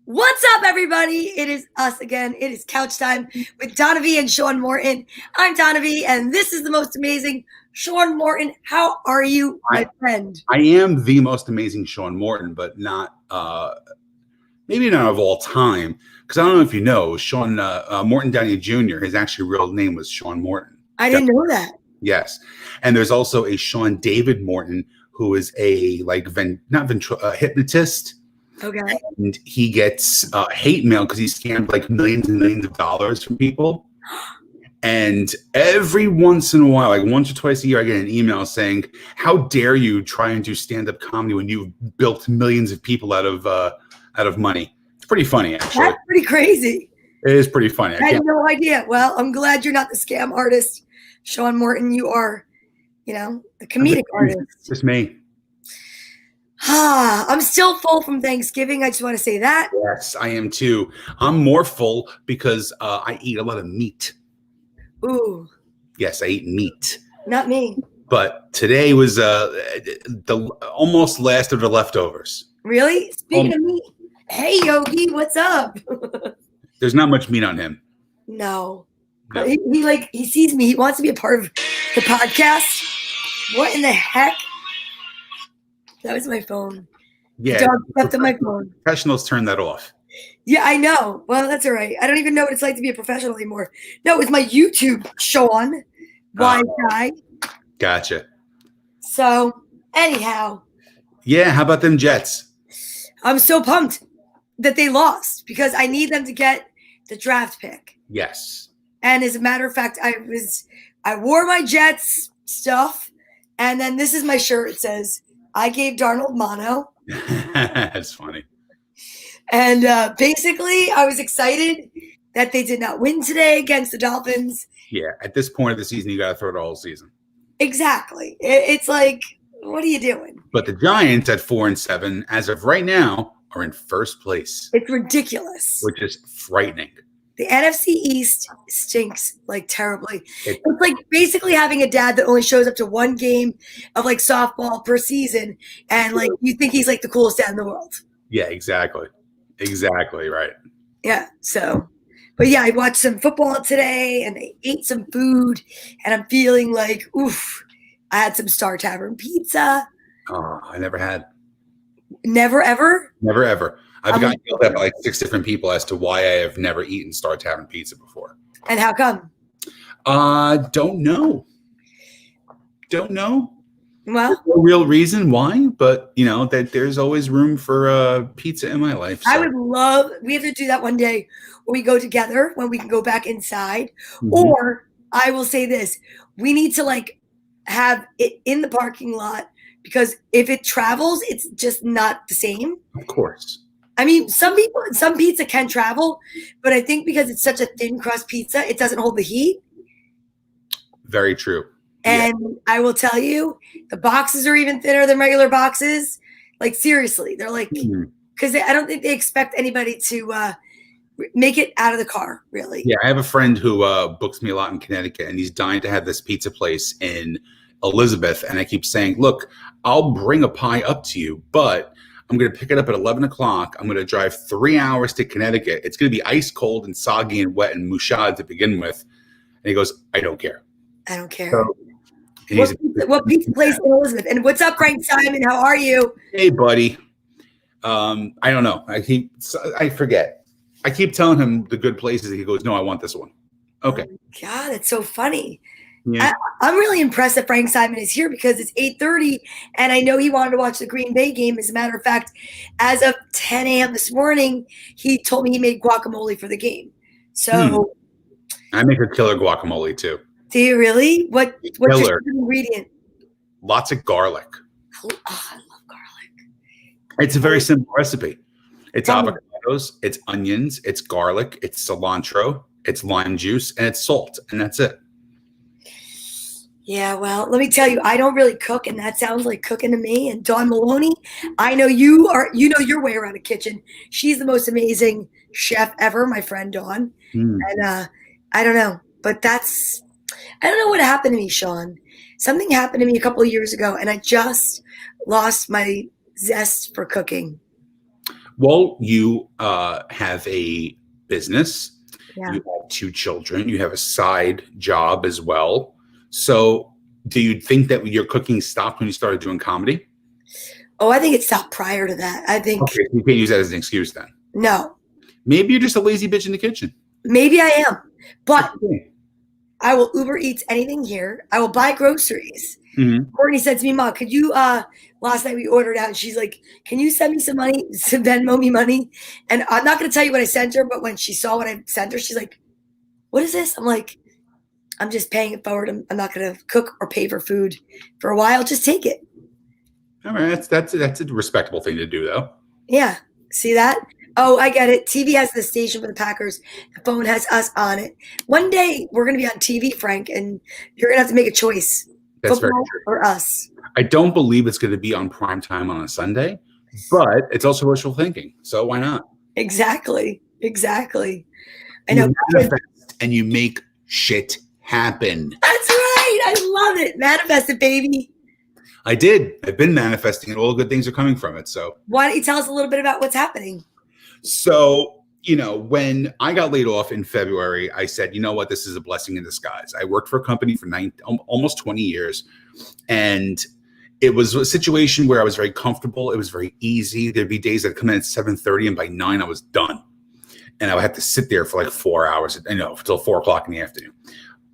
What's up, everybody? It is us again. It is couch time with Donna Vee and Sean Morton. I'm Donna Vee, and this is the most amazing Sean Morton. How are you, my friend? I am the most amazing Sean Morton, but not maybe not of all time. Because I don't know if you know, Sean Morton Downey Jr., his actual real name was Sean Morton. I didn't know that. Yes. And there's also a Sean David Morton who is a hypnotist. Okay. And he gets hate mail because he scammed like millions and millions of dollars from people. And every once in a while, like once or twice a year, I get an email saying, "How dare you try and do stand-up comedy when you've built millions of people out of money?" It's pretty funny, actually. That's pretty crazy. It is pretty funny. I had no idea. Well, I'm glad you're not the scam artist, Sean Morton. You are, the comedic artist. It's me. I'm still full from Thanksgiving. I just want to say that. Yes, I am too. I'm more full because I eat a lot of meat. Ooh. Yes, I eat meat. Not me. But today was the almost last of the leftovers. Really? Speaking of meat, hey Yogi, what's up? There's not much meat on him. No. He sees me. He wants to be a part of the podcast. What in the heck? That was my phone. Yeah. The dog stepped on my phone. Professionals turn that off. Yeah, I know. Well, that's all right. I don't even know what it's like to be a professional anymore. No, it's my YouTube, Sean. Wise guy. Gotcha. So, anyhow. Yeah, how about them Jets? I'm so pumped that they lost because I need them to get the draft pick. Yes. And as a matter of fact, I wore my Jets stuff, and then this is my shirt. It says, "I gave Darnold mono." That's funny. And basically, I was excited that they did not win today against the Dolphins. Yeah, at this point of the season, you got to throw it all season. Exactly. It's like, what are you doing? But the Giants at 4-7, as of right now, are in first place. It's ridiculous. Which is frightening. The NFC East stinks like terribly. It's like basically having a dad that only shows up to one game of like softball per season, and like you think he's like the coolest dad in the world. Yeah, exactly. Exactly right. Yeah. So, but yeah, I watched some football today, and I ate some food, and I'm feeling like, oof. I had some Star Tavern pizza. Oh, I never had. Never ever. Never ever. I've gotten yelled at by like 6 different people as to why I have never eaten Star Tavern pizza before. And how come? Don't know. Don't know. Well, no real reason why, but that there's always room for pizza in my life. So. I would love. We have to do that one day when we go together, when we can go back inside. Mm-hmm. Or I will say this: we need to like have it in the parking lot because if it travels, it's just not the same. Of course. I mean, some pizza can travel, but I think because it's such a thin crust pizza, it doesn't hold the heat. Very true. And I will tell you, the boxes are even thinner than regular boxes. Like, seriously, they're like, because I don't think they expect anybody to make it out of the car, really. Yeah, I have a friend who books me a lot in Connecticut, and he's dying to have this pizza place in Elizabeth. And I keep saying, look, I'll bring a pie up to you, but I'm going to pick it up at 11 o'clock. I'm going to drive 3 hours to Connecticut. It's going to be ice cold and soggy and wet and mouchad to begin with. And he goes, I don't care. I don't care. So, what pizza place in Elizabeth? And what's up, Frank Simon? How are you? Hey, buddy. I don't know. I forget. I keep telling him the good places. He goes, no, I want this one. Okay. Oh God, it's so funny. Yeah. I'm really impressed that Frank Simon is here because it's 8:30 and I know he wanted to watch the Green Bay game. As a matter of fact, as of 10 a.m. this morning, he told me he made guacamole for the game. So I make a killer guacamole too. Do you really? What's your ingredient? Lots of garlic. Oh, I love garlic. It's a very simple recipe. It's avocados, it's onions, it's garlic, it's cilantro, it's lime juice, and it's salt, and that's it. Yeah, well, let me tell you, I don't really cook, and that sounds like cooking to me. And Dawn Maloney, I know you know your way around a kitchen. She's the most amazing chef ever, my friend Dawn. And I don't know, but I don't know what happened to me, Sean. Something happened to me a couple of years ago, and I just lost my zest for cooking. Well, you have a business. Yeah. You have two children. You have a side job as well. So, do you think that your cooking stopped when you started doing comedy? Oh, I think it stopped prior to that. I think Okay, you can't use that as an excuse then. no. Maybe you're just a lazy bitch in the kitchen. Maybe I am, but Okay. I will Uber Eats anything here. I will buy groceries. Mhm. Courtney said to me, "Mom, could you?" Last night we ordered out, and she's like, "Can you send me some money, some Venmo me money?" And I'm not going to tell you what I sent her, but when she saw what I sent her, she's like, "What is this?" I'm like, "I'm just paying it forward. I'm not going to cook or pay for food for a while. Just take it." All right, that's a respectable thing to do, though. Yeah. See that? Oh, I get it. TV has the station for the Packers. The phone has us on it. One day we're going to be on TV, Frank, and you're going to have to make a choice. That's very Football true. or us. I don't believe it's going to be on prime time on a Sunday, but it's also wishful thinking. So why not? Exactly. Exactly. I know. You manifest and you make shit happen. That's right. I love it. Manifest it, baby. I did. I've been manifesting, and all good things are coming from it. So Why don't you tell us a little bit about what's happening? So, when I got laid off in February, I said, you know what, this is a blessing in disguise. I worked for a company for almost 20 years, and it was a situation where I was very comfortable. It was very easy. There'd be days I'd come in at 7:30, and by 9 I was done. And I would have to sit there for like 4 hours, until 4 o'clock in the afternoon.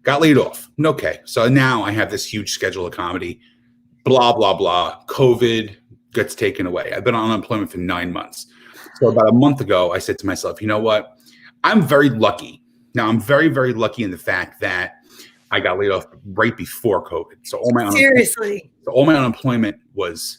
Got laid off. Okay. So now I have this huge schedule of comedy, blah, blah, blah. COVID gets taken away. I've been on unemployment for 9 months. So about a month ago, I said to myself, you know what? I'm very lucky. Now, I'm very, very lucky in the fact that I got laid off right before COVID. So all my unemployment was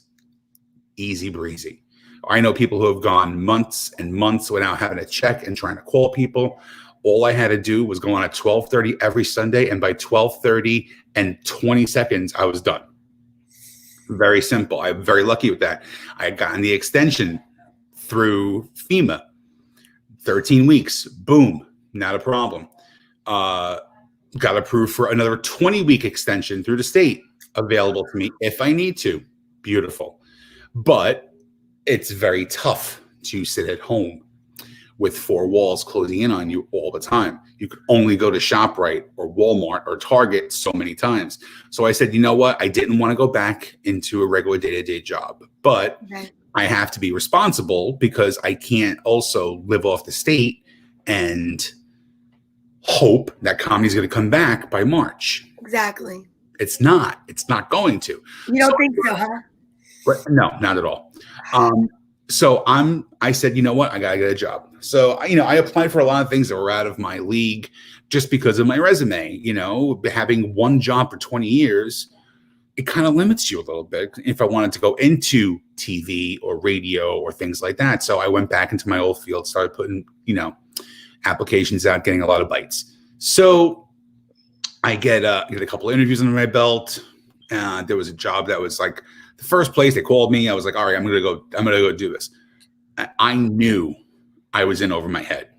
easy breezy. I know people who have gone months and months without having a check and trying to call people. All I had to do was go on at 12:30 every Sunday, and by 12:30 and 20 seconds, I was done. Very simple. I'm very lucky with that. I had gotten the extension through FEMA, 13 weeks, boom, not a problem. Got approved for another 20-week extension through the state, available to me if I need to. Beautiful. But it's very tough to sit at home with four walls closing in on you all the time. You could only go to ShopRite or Walmart or Target so many times. So I said, you know what? I didn't want to go back into a regular day-to-day job, but I have to be responsible because I can't also live off the state and hope that comedy's going to come back by March. Exactly. It's not going to. You don't think so, huh? No, not at all. So I said, you know what? I got to get a job. So, I applied for a lot of things that were out of my league just because of my resume. Having one job for 20 years, it kind of limits you a little bit if I wanted to go into TV or radio or things like that. So I went back into my old field, started putting, applications out, getting a lot of bites. So I get a couple of interviews under my belt. There was a job that was like the first place they called me. I was like, all right, I'm going to go do this. I knew I was in over my head,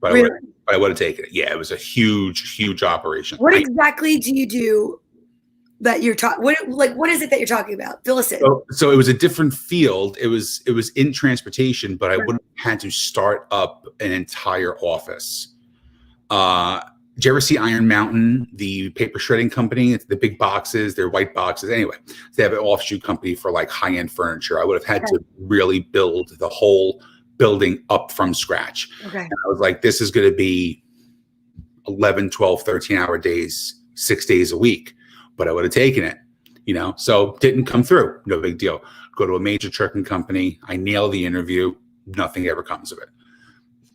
but Really? I would have taken it. Yeah, it was a huge, huge operation. What exactly do you do that you're talking? What is it that you're talking about? Fill us in. So it was a different field. It was in transportation, but I wouldn't have had to start up an entire office. Did you ever see Iron Mountain, the paper shredding company? It's the big boxes, they're white boxes. Anyway, they have an offshoot company for like high-end furniture. I would have had to really build the whole building up from scratch. Okay. And I was like, this is going to be 11, 12, 13-hour days, 6 days a week. But I would have taken it, so didn't come through. No big deal. Go to a major trucking company. I nail the interview. Nothing ever comes of it.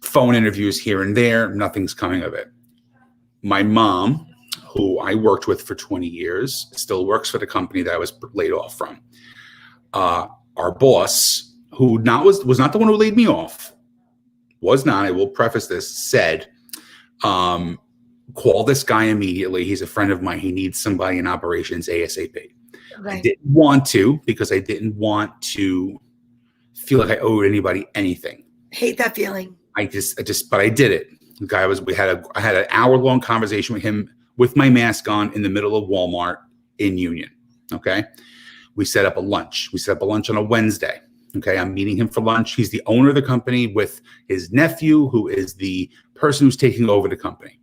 Phone interviews here and there. Nothing's coming of it. My mom, who I worked with for 20 years, still works for the company that I was laid off from. Our boss, who was not the one who laid me off, was not, I will preface this, said, call this guy immediately. He's a friend of mine. He needs somebody in operations ASAP. Right. I didn't want to because I didn't want to feel like I owed anybody anything. Hate that feeling. But I did it. The guy I had an hour-long conversation with him with my mask on in the middle of Walmart in Union. Okay. We set up a lunch. We set up a lunch on a Wednesday. Okay, I'm meeting him for lunch. He's the owner of the company with his nephew, who is the person who's taking over the company.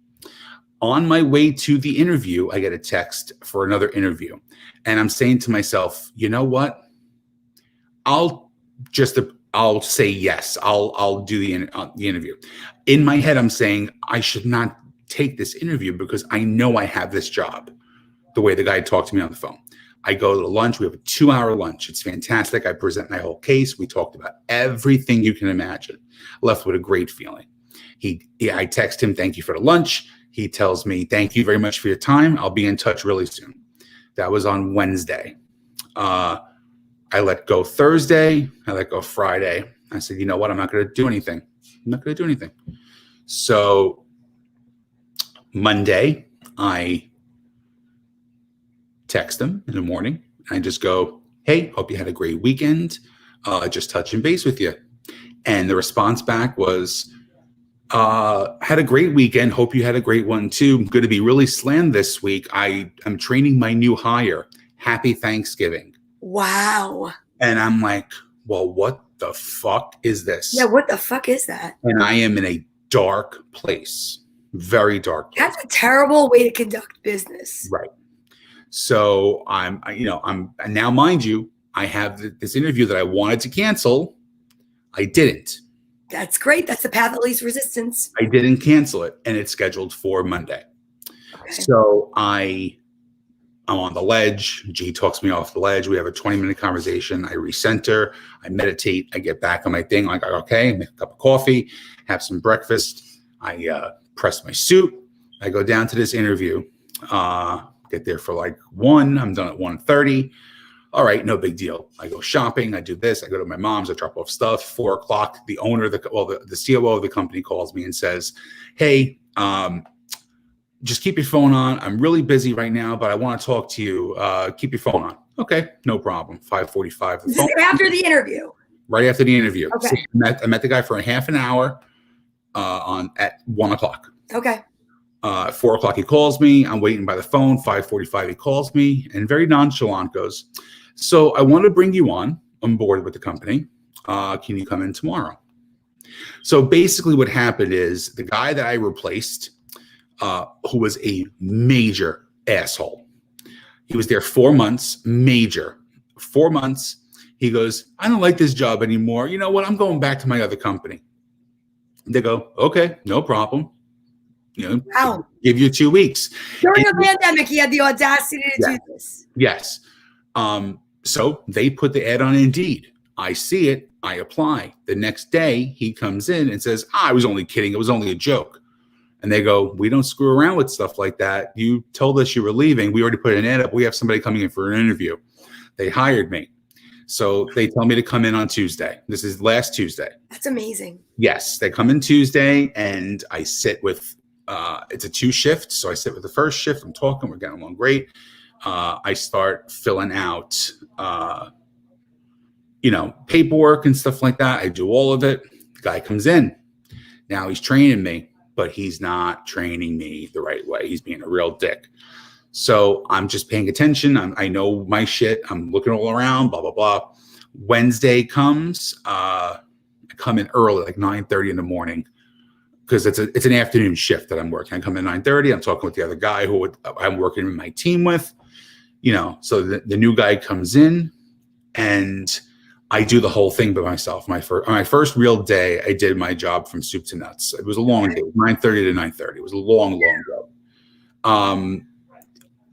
On my way to the interview, I get a text for another interview. And I'm saying to myself, you know what? I'll say yes. I'll do the interview. In my head, I'm saying I should not take this interview because I know I have this job. The way the guy talked to me on the phone. I go to lunch. We have a 2-hour lunch. It's fantastic. I present my whole case. We talked about everything you can imagine. Left with a great feeling. I text him, thank you for the lunch. He tells me, thank you very much for your time. I'll be in touch really soon. That was on Wednesday. I let go Thursday. I let go Friday. I said, you know what? I'm not going to do anything. So Monday, I text them in the morning. I just go, hey, hope you had a great weekend. Just touching base with you. And the response back was, had a great weekend. Hope you had a great one too. I'm going to be really slammed this week. I am training my new hire. Happy Thanksgiving. Wow. And I'm like, well, what the fuck is this? Yeah, what the fuck is that? And I am in a dark place. Very dark place. That's a terrible way to conduct business. Right. So I'm now, mind you, I have this interview that I wanted to cancel. I didn't. That's great. That's the path of least resistance. I didn't cancel it, and it's scheduled for Monday. Okay. So I'm on the ledge. G talks me off the ledge. We have a 20-minute conversation. I recenter. I meditate. I get back on my thing. Like, okay, make a cup of coffee, have some breakfast. I press my suit. I go down to this interview. Get there for like 1. I'm done at 1:30. All right, no big deal. I go shopping. I do this. I go to my mom's. I drop off stuff. 4 o'clock, the owner of the COO of the company calls me and says, hey, just keep your phone on. I'm really busy right now, but I want to talk to you. Keep your phone on. Okay, no problem. 5:45. This is after the interview. Right after the interview. Okay. So I met the guy for a half an hour at 1 o'clock. Okay. 4 o'clock, he calls me. I'm waiting by the phone. 5:45, he calls me and very nonchalant goes, so I want to bring you on board with the company. Can you come in tomorrow? So basically what happened is the guy that I replaced, who was a major asshole. He was there 4 months, major. 4 months. He goes, I don't like this job anymore. You know what? I'm going back to my other company. They go, okay, no problem. Wow. Give you 2 weeks. During a pandemic, he had the audacity to do this. Yes. So they put the ad on Indeed. I see it. I apply. The next day, he comes in and says, I was only kidding. It was only a joke. And they go, we don't screw around with stuff like that. You told us you were leaving. We already put an ad up. We have somebody coming in for an interview. They hired me. So they tell me to come in on Tuesday. This is last Tuesday. That's amazing. Yes. They come in Tuesday and I sit with, it's a 2 shift. So I sit with the first shift. I'm talking. We're getting along great. I start filling out, paperwork and stuff like that. I do all of it. The guy comes in. Now he's training me, but he's not training me the right way. He's being a real dick. So I'm just paying attention. I know my shit. I'm looking all around, blah, blah, blah. Wednesday comes. I come in early, like 9:30 in the morning, because it's an afternoon shift that I'm working. I come in 9:30. I'm talking with the other guy who I'm working with my team with. So the new guy comes in, and I do the whole thing by myself. My first real day, I did my job from soup to nuts. It was a long day, 9:30 to 9:30. It was a long job.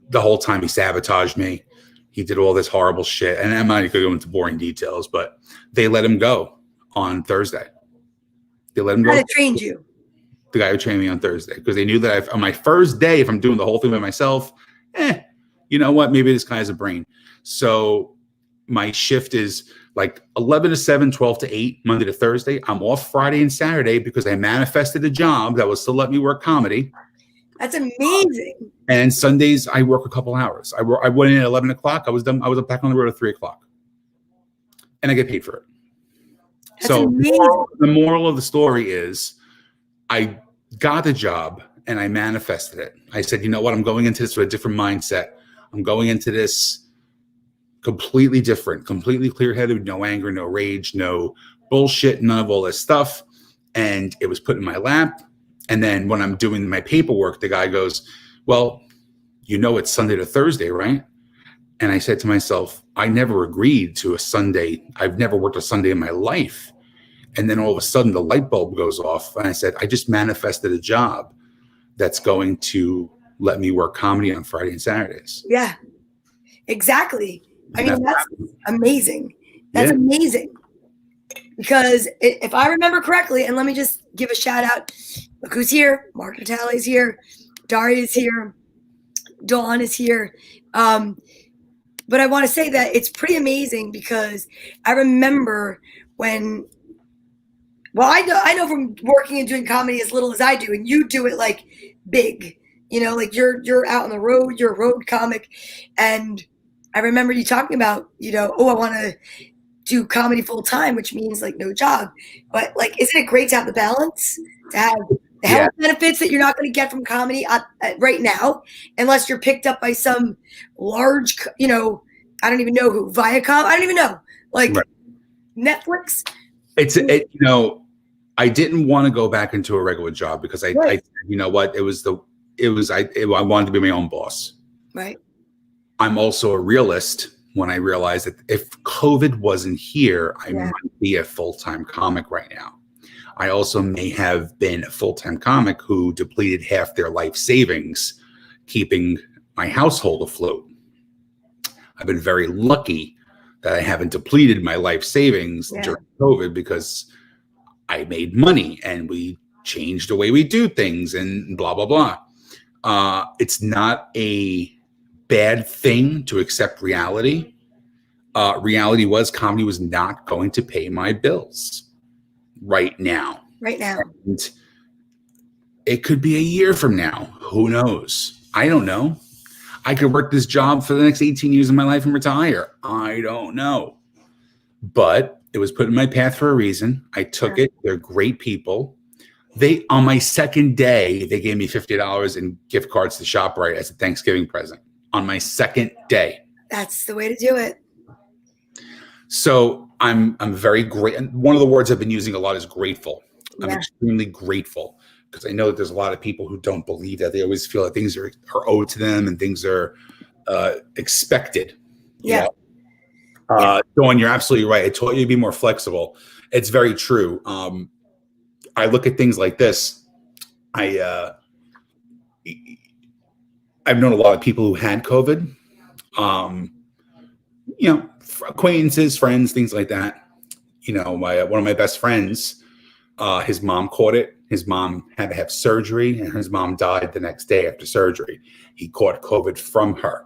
The whole time he sabotaged me. He did all this horrible shit. And I'm not going to go into boring details, but they let him go on Thursday. They let him go. How to train you? The guy who trained me on Thursday, because they knew that on my first day, if I'm doing the whole thing by myself, you know what? Maybe this guy has a brain. So my shift is like 11 to 7, 12 to 8, Monday to Thursday. I'm off Friday and Saturday because I manifested a job that was to let me work comedy. That's amazing. And Sundays, I work a couple hours. I went in at 11 o'clock. I was done. I was back on the road at 3 o'clock. And I get paid for it. That's amazing. The moral of the story is I got the job and I manifested it. I said, you know what? I'm going into this with a different mindset. I'm going into this completely different, completely clear-headed, no anger, no rage, no bullshit, none of all this stuff. And it was put in my lap. And then when I'm doing my paperwork, the guy goes, well, it's Sunday to Thursday, right? And I said to myself, I never agreed to a Sunday. I've never worked a Sunday in my life. And then all of a sudden the light bulb goes off. And I said, I just manifested a job that's going to let me work comedy on Friday and Saturdays. Yeah, exactly. I mean, that's amazing. That's amazing. Because if I remember correctly, and let me just give a shout out. Look who's here. Mark Natale's here. Daria's here. Dawn is here. But I want to say that it's pretty amazing because I remember when, well, I know from working and doing comedy as little as I do, and you do it like big, like you're out on the road, you're a road comic. And I remember you talking about, I want to do comedy full time, which means like no job. But like, isn't it great to have the balance, to have the health benefits that you're not going to get from comedy right now, unless you're picked up by some large, I don't even know who, Viacom. I don't even know, like Netflix. I didn't want to go back into a regular job because I wanted to be my own boss. Right. I'm also a realist when I realized that if COVID wasn't here, I might be a full-time comic right now. I also may have been a full-time comic who depleted half their life savings, keeping my household afloat. I've been very lucky that I haven't depleted my life savings during COVID because I made money and we changed the way we do things and blah, blah, blah. It's not a bad thing to accept reality. Reality was comedy was not going to pay my bills right now. And it could be a year from now. Who knows? I don't know. I could work this job for the next 18 years of my life and retire. I don't know. But it was put in my path for a reason. I took it. They're great people. On my second day, they gave me $50 in gift cards to ShopRite as a Thanksgiving present. On my second day. That's the way to do it. So I'm very great. And one of the words I've been using a lot is grateful. I'm extremely grateful because I know that there's a lot of people who don't believe that. They always feel that things are owed to them and things are expected. Dawn, you're absolutely right. I taught you to be more flexible. It's very true. I look at things like this. I've known a lot of people who had COVID, acquaintances, friends, things like that. One of my best friends, his mom caught it. His mom had to have surgery and his mom died the next day after surgery. He caught COVID from her.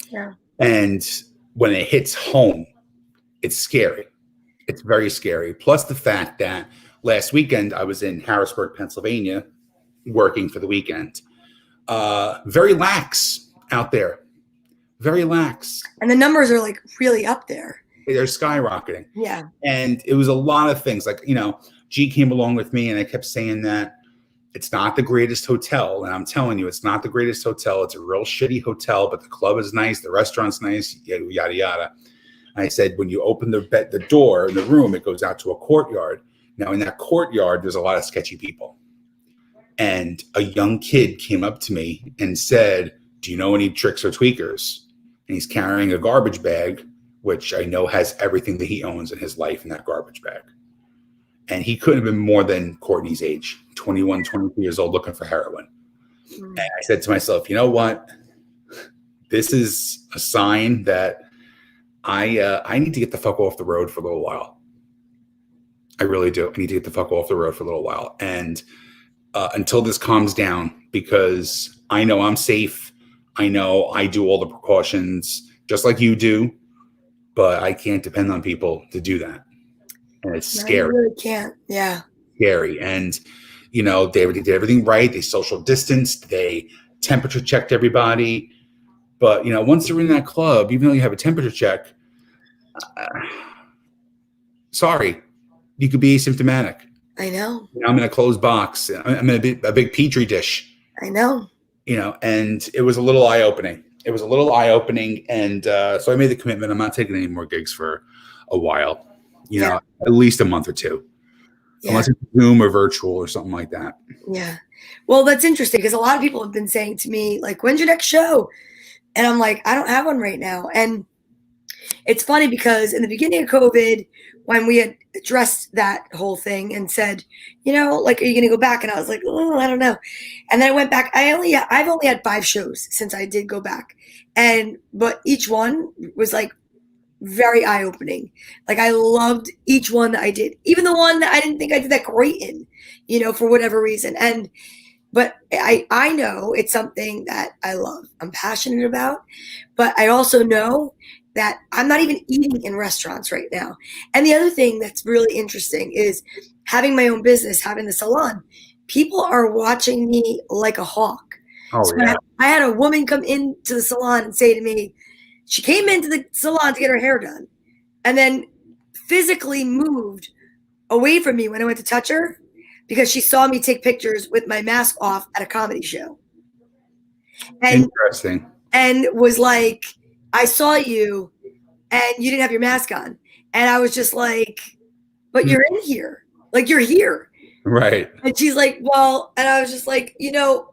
Yeah. And when it hits home, it's scary. It's very scary. Plus the fact that last weekend I was in Harrisburg, Pennsylvania, working for the weekend. Very lax out there. Very lax. And the numbers are like really up there. They're skyrocketing. Yeah. And it was a lot of things like, G came along with me and I kept saying that it's not the greatest hotel. And I'm telling you, it's not the greatest hotel. It's a real shitty hotel, but the club is nice. The restaurant's nice, yada, yada. And I said, when you open the door in the room, it goes out to a courtyard. Now in that courtyard, there's a lot of sketchy people. And a young kid came up to me and said, do you know any tricks or tweakers? And he's carrying a garbage bag, which I know has everything that he owns in his life in that garbage bag. And he couldn't have been more than Courtney's age, 21, 22 years old, looking for heroin. And I said to myself, you know what? This is a sign that I need to get the fuck off the road for a little while. I really do. I need to get the fuck off the road for a little while. And until this calms down, because I know I'm safe. I know I do all the precautions just like you do, but I can't depend on people to do that. And it's scary. You really can't. Yeah. Scary. And, they did everything right. They social distanced. They temperature checked everybody. But, once you're in that club, even though you have a temperature check, sorry, you could be asymptomatic. I know. I'm in a closed box. I'm in a big petri dish. I know. And it was a little eye-opening. It was a little eye opening, and so I made the commitment. I'm not taking any more gigs for a while. Yeah. At least a month or two, unless it's Zoom or virtual or something like that. Yeah. Well, that's interesting because a lot of people have been saying to me, like, when's your next show? And I'm like, I don't have one right now. And it's funny because in the beginning of COVID, when we had addressed that whole thing and said, like, are you going to go back? And I was like, oh, I don't know. And then I went back. I've only had 5 shows since I did go back. But each one was like very eye opening. Like I loved each one that I did, even the one that I didn't think I did that great in, for whatever reason. But I know it's something that I love, I'm passionate about, but I also know that I'm not even eating in restaurants right now. And the other thing that's really interesting is having my own business, having the salon. People are watching me like a hawk. Oh, so yeah. I had a woman come into the salon and say to me, she came into the salon to get her hair done and then physically moved away from me when I went to touch her because she saw me take pictures with my mask off at a comedy show. And, interesting. And was like, I saw you and you didn't have your mask on. And I was just like, but you're in here. Like, you're here. Right. And she's like, well, and I was just like,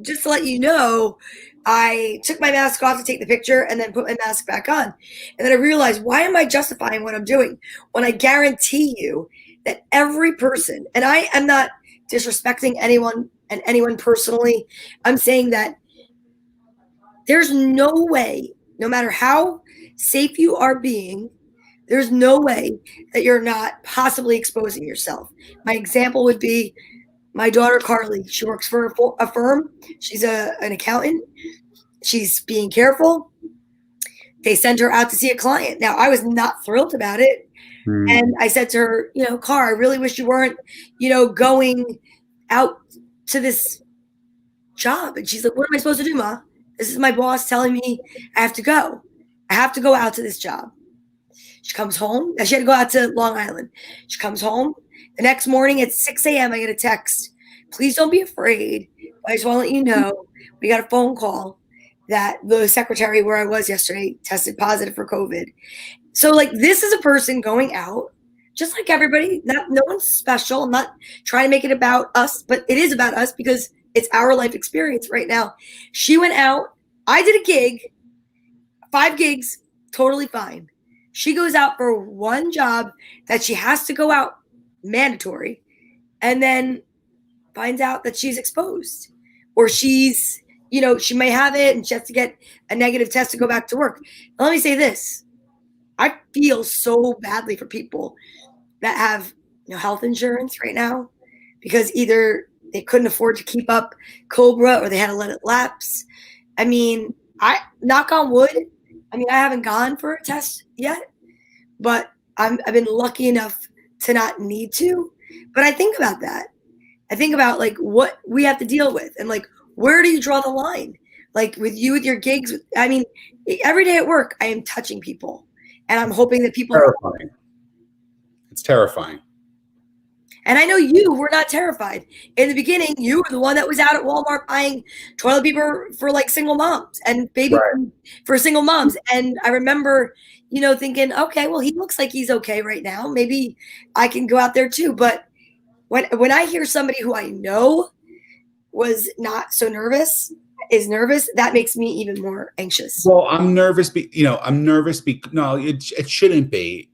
just to let you know, I took my mask off to take the picture and then put my mask back on. And then I realized, why am I justifying what I'm doing when I guarantee you that every person, and I am not disrespecting anyone and anyone personally, I'm saying that there's no way, no matter how safe you are being, there's no way that you're not possibly exposing yourself. My example would be my daughter, Carly. She works for a firm. She's an accountant. She's being careful. They send her out to see a client. Now, I was not thrilled about it. And I said to her, Car, I really wish you weren't, going out to this job. And she's like, what am I supposed to do, Ma? This is my boss telling me I have to go. I have to go out to this job. She comes home. She had to go out to Long Island. She comes home. The next morning at 6 a.m., I get a text. Please don't be afraid. I just want to let you know we got a phone call that the secretary where I was yesterday tested positive for COVID. So, like, this is a person going out, just like everybody. No one's special. I'm not trying to make it about us, but it is about us because it's our life experience right now. She went out. I did a gig, 5 gigs, totally fine. She goes out for one job that she has to go out, mandatory, and then finds out that she's exposed or she's, she may have it and she has to get a negative test to go back to work. Now, let me say this. I feel so badly for people that have health insurance right now because either they couldn't afford to keep up Cobra or they had to let it lapse. I mean, I knock on wood. I mean, I haven't gone for a test yet, but I've been lucky enough to not need to. But I think about that. I think about like what we have to deal with and like, where do you draw the line? Like with your gigs. I mean, every day at work, I am touching people and I'm hoping that people terrifying. It's terrifying. And I know you were not terrified. In the beginning, you were the one that was out at Walmart buying toilet paper for like single moms and baby food for single moms. And I remember, thinking, okay, well, he looks like he's okay right now. Maybe I can go out there too. But when I hear somebody who I know was not so nervous, is nervous, that makes me even more anxious. Well, I'm nervous. I'm nervous. No, it shouldn't be.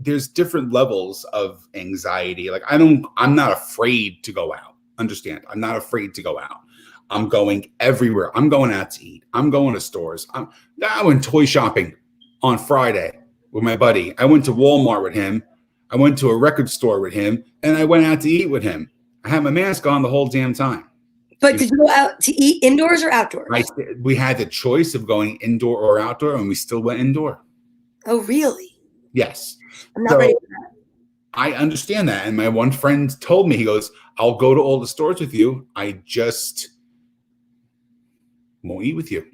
There's different levels of anxiety. Like I'm not afraid to go out. Understand? I'm not afraid to go out. I'm going everywhere. I'm going out to eat. I'm going to stores. I went toy shopping on Friday with my buddy. I went to Walmart with him. I went to a record store with him, and I went out to eat with him. I had my mask on the whole damn time. But did you go out to eat indoors or outdoors? We had the choice of going indoor or outdoor, and we still went indoor. Oh, really? Yes. I'm not ready for that. I understand that. And my one friend told me, he goes, I'll go to all the stores with you. I just won't eat with you.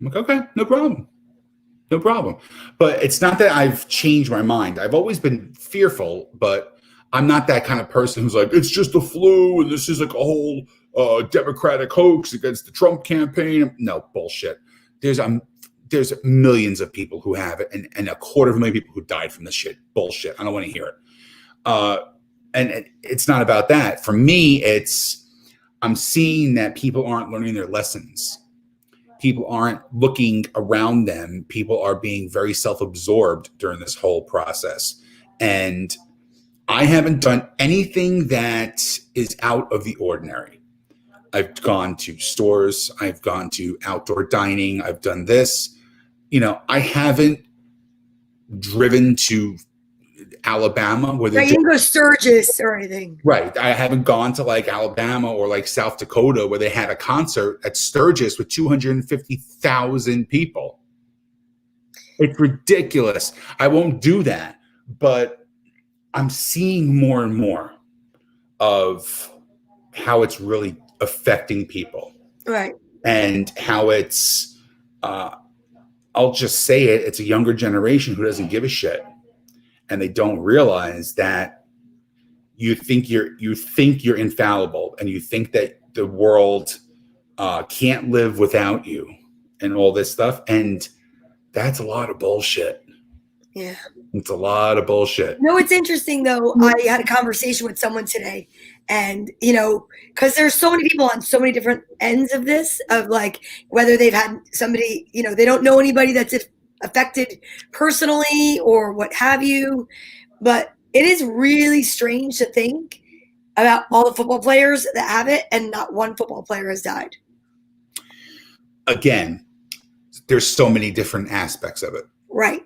I'm like, okay, no problem. No problem. But it's not that I've changed my mind. I've always been fearful, but I'm not that kind of person who's like, it's just the flu and this is like a whole Democratic hoax against the Trump campaign. No, bullshit. There's millions of people who have it, and 250,000 people who died from this shit. Bullshit. I don't want to hear it. And it's not about that. For me, I'm seeing that people aren't learning their lessons. People aren't looking around them. People are being very self-absorbed during this whole process. And I haven't done anything that is out of the ordinary. I've gone to stores. I've gone to outdoor dining. I've done this. I haven't driven to Alabama where they you didn't go to Sturgis or anything. Right. I haven't gone to like Alabama or like South Dakota where they had a concert at Sturgis with 250,000 people. It's ridiculous. I won't do that, but I'm seeing more and more of how it's really affecting people. Right. And how it's, I'll just say it, it's a younger generation who doesn't give a shit. And they don't realize that you think you're infallible, and you think that the world can't live without you, and all this stuff. And that's a lot of bullshit. Yeah. It's a lot of bullshit. No, it's interesting though. I had a conversation with someone today, and because there's so many people on so many different ends of this, of like whether they've had somebody, they don't know anybody that's affected personally or what have you, but it is really strange to think about all the football players that have it and not one football player has died. Again, there's so many different aspects of it. Right.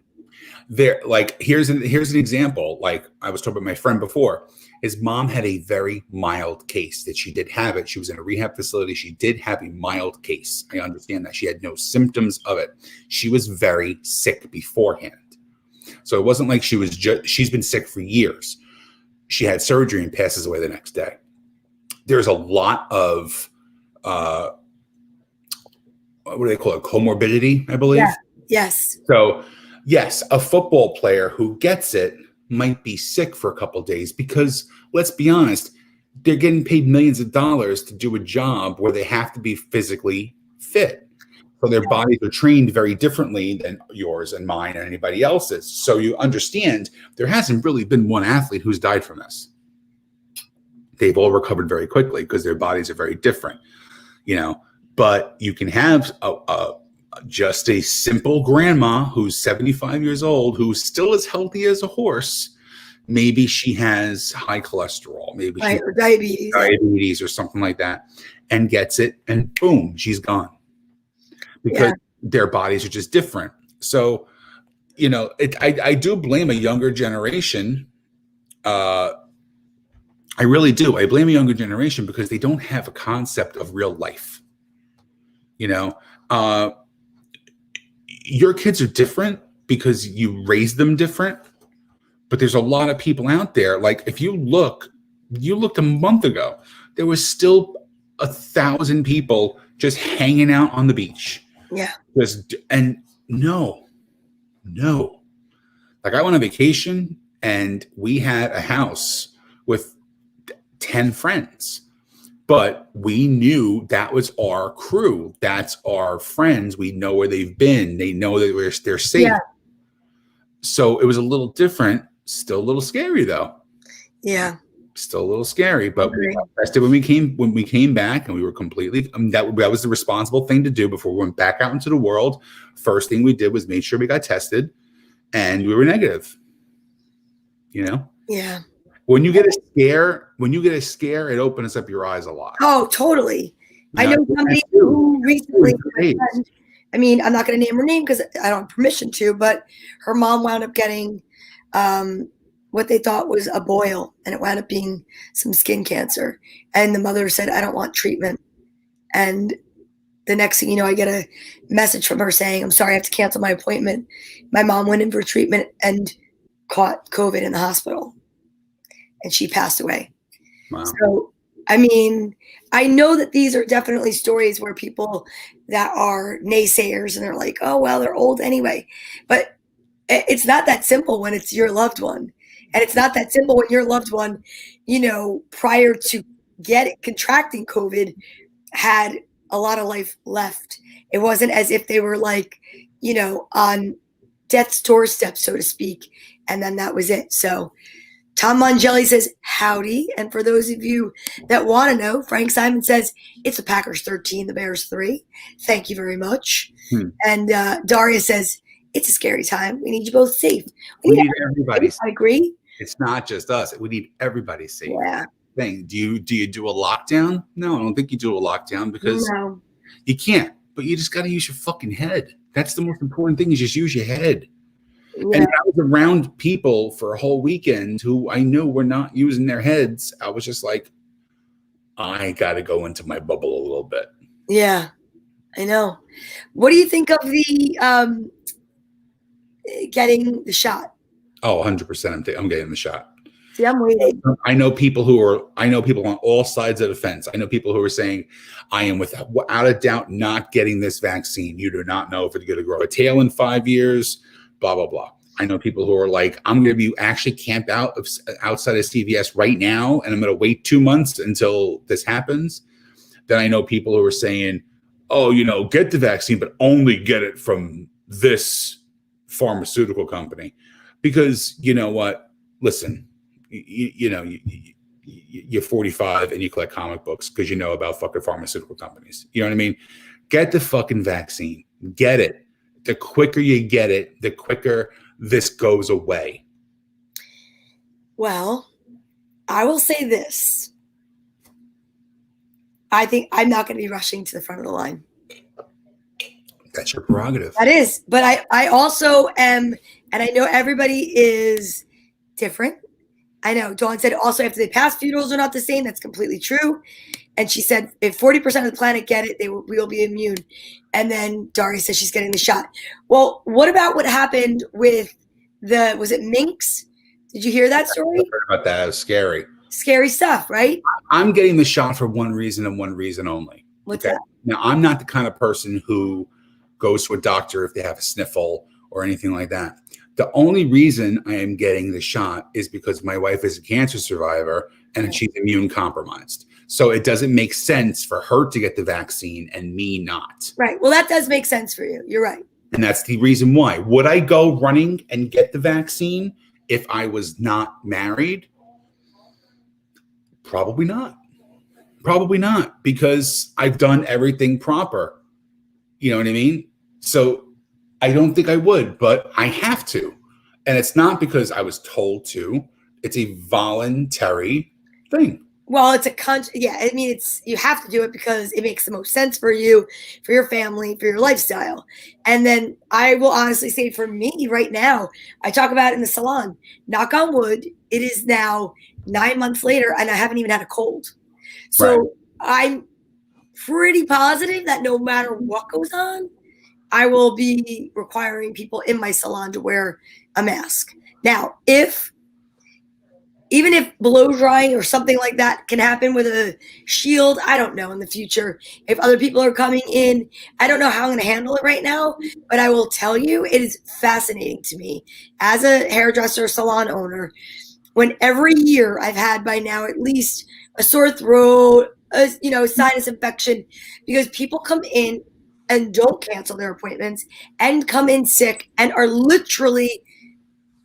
Here's an example. Like I was talking about my friend before, his mom had a very mild case that she did have it. She was in a rehab facility. She did have a mild case. I understand that she had no symptoms of it. She was very sick beforehand. So it wasn't like she's been sick for years. She had surgery and passes away the next day. There's a lot of, what do they call it? Comorbidity, I believe. Yeah. Yes. So yes, a football player who gets it might be sick for a couple of days because, let's be honest, they're getting paid millions of dollars to do a job where they have to be physically fit. So their bodies are trained very differently than yours and mine and anybody else's. So you understand there hasn't really been one athlete who's died from this. They've all recovered very quickly because their bodies are very different, but you can have just a simple grandma who's 75 years old, who's still as healthy as a horse. Maybe she has high cholesterol, maybe she or diabetes or something like that, and gets it, and boom, she's gone. Because their bodies are just different. So, I do blame a younger generation. I really do. I blame a younger generation because they don't have a concept of real life. Your kids are different because you raised them different, but there's a lot of people out there. Like if you looked a month ago, there was still 1,000 people just hanging out on the beach. Yeah. No. Like I went on vacation and we had a house with 10 friends. But we knew that was our crew. That's our friends. We know where they've been. They know that they're safe. Yeah. So it was a little different. Still a little scary, though. Yeah. Still a little scary. But we got tested when we came back, and we were completely. That was the responsible thing to do before we went back out into the world. First thing we did was make sure we got tested, and we were negative. Yeah. When you get a scare, it opens up your eyes a lot. Oh, totally. I know somebody who recently, I'm not going to name her name because I don't have permission to, but her mom wound up getting what they thought was a boil, and it wound up being some skin cancer. And the mother said, I don't want treatment. And the next thing you know, I get a message from her saying, I'm sorry, I have to cancel my appointment. My mom went in for treatment and caught COVID in the hospital. And she passed away. Wow. So, I know that these are definitely stories where people that are naysayers and they're like, oh, well, they're old anyway. But it's not that simple when it's your loved one. And it's not that simple when your loved one, prior to contracting COVID had a lot of life left. It wasn't as if they were like, on death's doorstep, so to speak. And then that was it. So Tom Mangelli says, howdy. And for those of you that want to know, Frank Simon says, it's the Packers 13, the Bears 3. Thank you very much. And Daria says, it's a scary time. We need you both safe. We need everybody safe. I agree. It's not just us. We need everybody safe. Yeah. Thing. Do you do a lockdown? No, I don't think you do a lockdown because you can't. But you just got to use your fucking head. That's the most important thing, is just use your head. Yeah. And I was around people for a whole weekend who I knew were not using their heads. I was just like, I got to go into my bubble a little bit. Yeah, I know. What do you think of the getting the shot? Oh, 100%. I'm getting the shot. See, I'm waiting. I know people on all sides of the fence. I know people who are saying, I am without a doubt not getting this vaccine. You do not know if it's going to grow a tail in 5 years, blah, blah, blah. I know people who are like, I'm going to be actually camp out outside of CVS right now, and I'm going to wait 2 months until this happens. Then I know people who are saying, oh, get the vaccine, but only get it from this pharmaceutical company. Because you know what? Listen, you're 45 and you collect comic books because you know about fucking pharmaceutical companies. You know what I mean? Get the fucking vaccine. Get it. The quicker you get it, the quicker this goes away. Well, I will say this. I think I'm not going to be rushing to the front of the line. That's your prerogative. That is. But I also am, and I know everybody is different. I know. Dawn said also after they pass, funerals are not the same. That's completely true. And she said if 40% of the planet get it, we will be immune. And then Daria says she's getting the shot. Well, what about what happened with was it minks? Did you hear that story? I heard about that. It was scary. Scary stuff, right? I'm getting the shot for one reason and one reason only. What's that? Now, I'm not the kind of person who goes to a doctor if they have a sniffle or anything like that. The only reason I am getting the shot is because my wife is a cancer survivor and she's immune compromised. So it doesn't make sense for her to get the vaccine and me not. Right. Well, that does make sense for you. You're right. And that's the reason why. Would I go running and get the vaccine if I was not married? Probably not. Probably not, because I've done everything proper. You know what I mean? So I don't think I would, but I have to. And it's not because I was told to. It's a voluntary thing. Well, it's yeah. I mean, you have to do it because it makes the most sense for you, for your family, for your lifestyle. And then I will honestly say for me right now, I talk about it in the salon, knock on wood, it is now 9 months later and I haven't even had a cold. So right. I'm pretty positive that no matter what goes on, I will be requiring people in my salon to wear a mask. Now, even if blow drying or something like that can happen with a shield, I don't know in the future. If other people are coming in, I don't know how I'm going to handle it right now, but I will tell you, it is fascinating to me as a hairdresser, salon owner, when every year I've had by now at least a sore throat, a sinus infection, because people come in and don't cancel their appointments and come in sick and are literally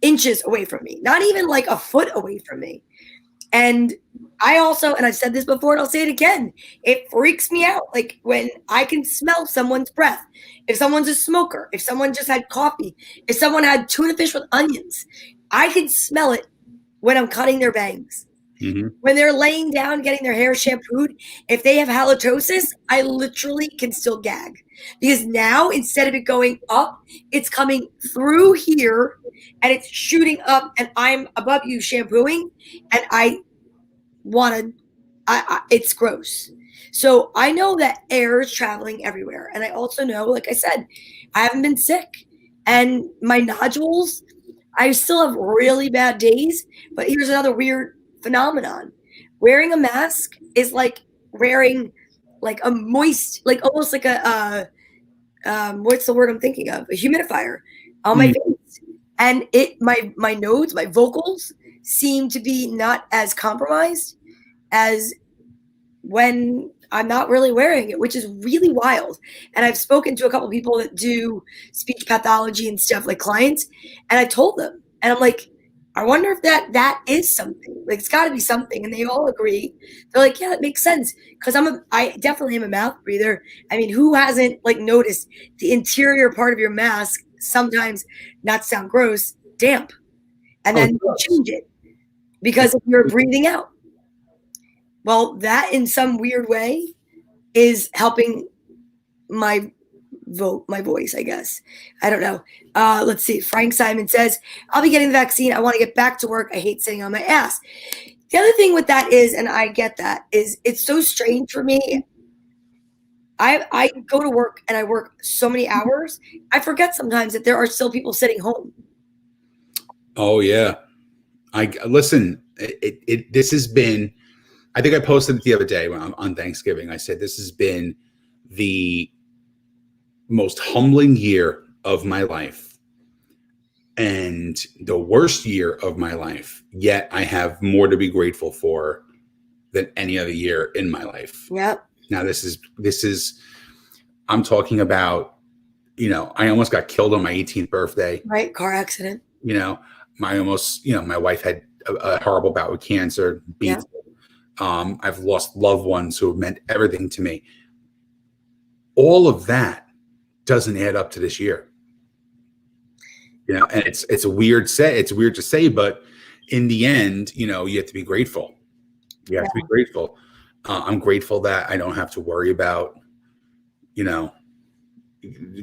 inches away from me, not even like a foot away from me. And I also, and I've said this before and I'll say it again, it freaks me out. Like when I can smell someone's breath, if someone's a smoker, if someone just had coffee, if someone had tuna fish with onions, I can smell it when I'm cutting their bangs. Mm-hmm. When they're laying down, getting their hair shampooed, if they have halitosis, I literally can still gag. Because now, instead of it going up, it's coming through here and it's shooting up and I'm above you shampooing and it's gross. So I know that air is traveling everywhere. And I also know, like I said, I haven't been sick. And my nodules, I still have really bad days. But here's another weird phenomenon. Wearing a mask is like wearing like a moist, like almost like a what's the word I'm thinking of? A humidifier on my face. And my nodes, my vocals seem to be not as compromised as when I'm not really wearing it, which is really wild. And I've spoken to a couple people that do speech pathology and stuff, like clients, and I told them, and I'm like, I wonder if that is something. Like, it's got to be something, and they all agree. They're like, yeah, it makes sense, because I definitely am a mouth breather. I mean, who hasn't like noticed the interior part of your mask sometimes, not to sound gross, damp, and then you change it because if you're breathing out. Well, that in some weird way is helping my voice, I guess. I don't know. Let's see. Frank Simon says, I'll be getting the vaccine. I want to get back to work. I hate sitting on my ass. The other thing with that is, and I get that, is it's so strange for me. I go to work and I work so many hours. I forget sometimes that there are still people sitting home. Oh yeah. Listen, this has been, I think I posted it the other day on Thanksgiving. I said, this has been the most humbling year of my life and the worst year of my life. Yet I have more to be grateful for than any other year in my life. Yep. Now this is, I'm talking about, I almost got killed on my 18th birthday. Right. Car accident. My wife had a horrible bout with cancer. Yeah. I've lost loved ones who have meant everything to me. All of that doesn't add up to this year. And it's weird to say, but in the end, you have to be grateful. You have to be grateful. I'm grateful that I don't have to worry about,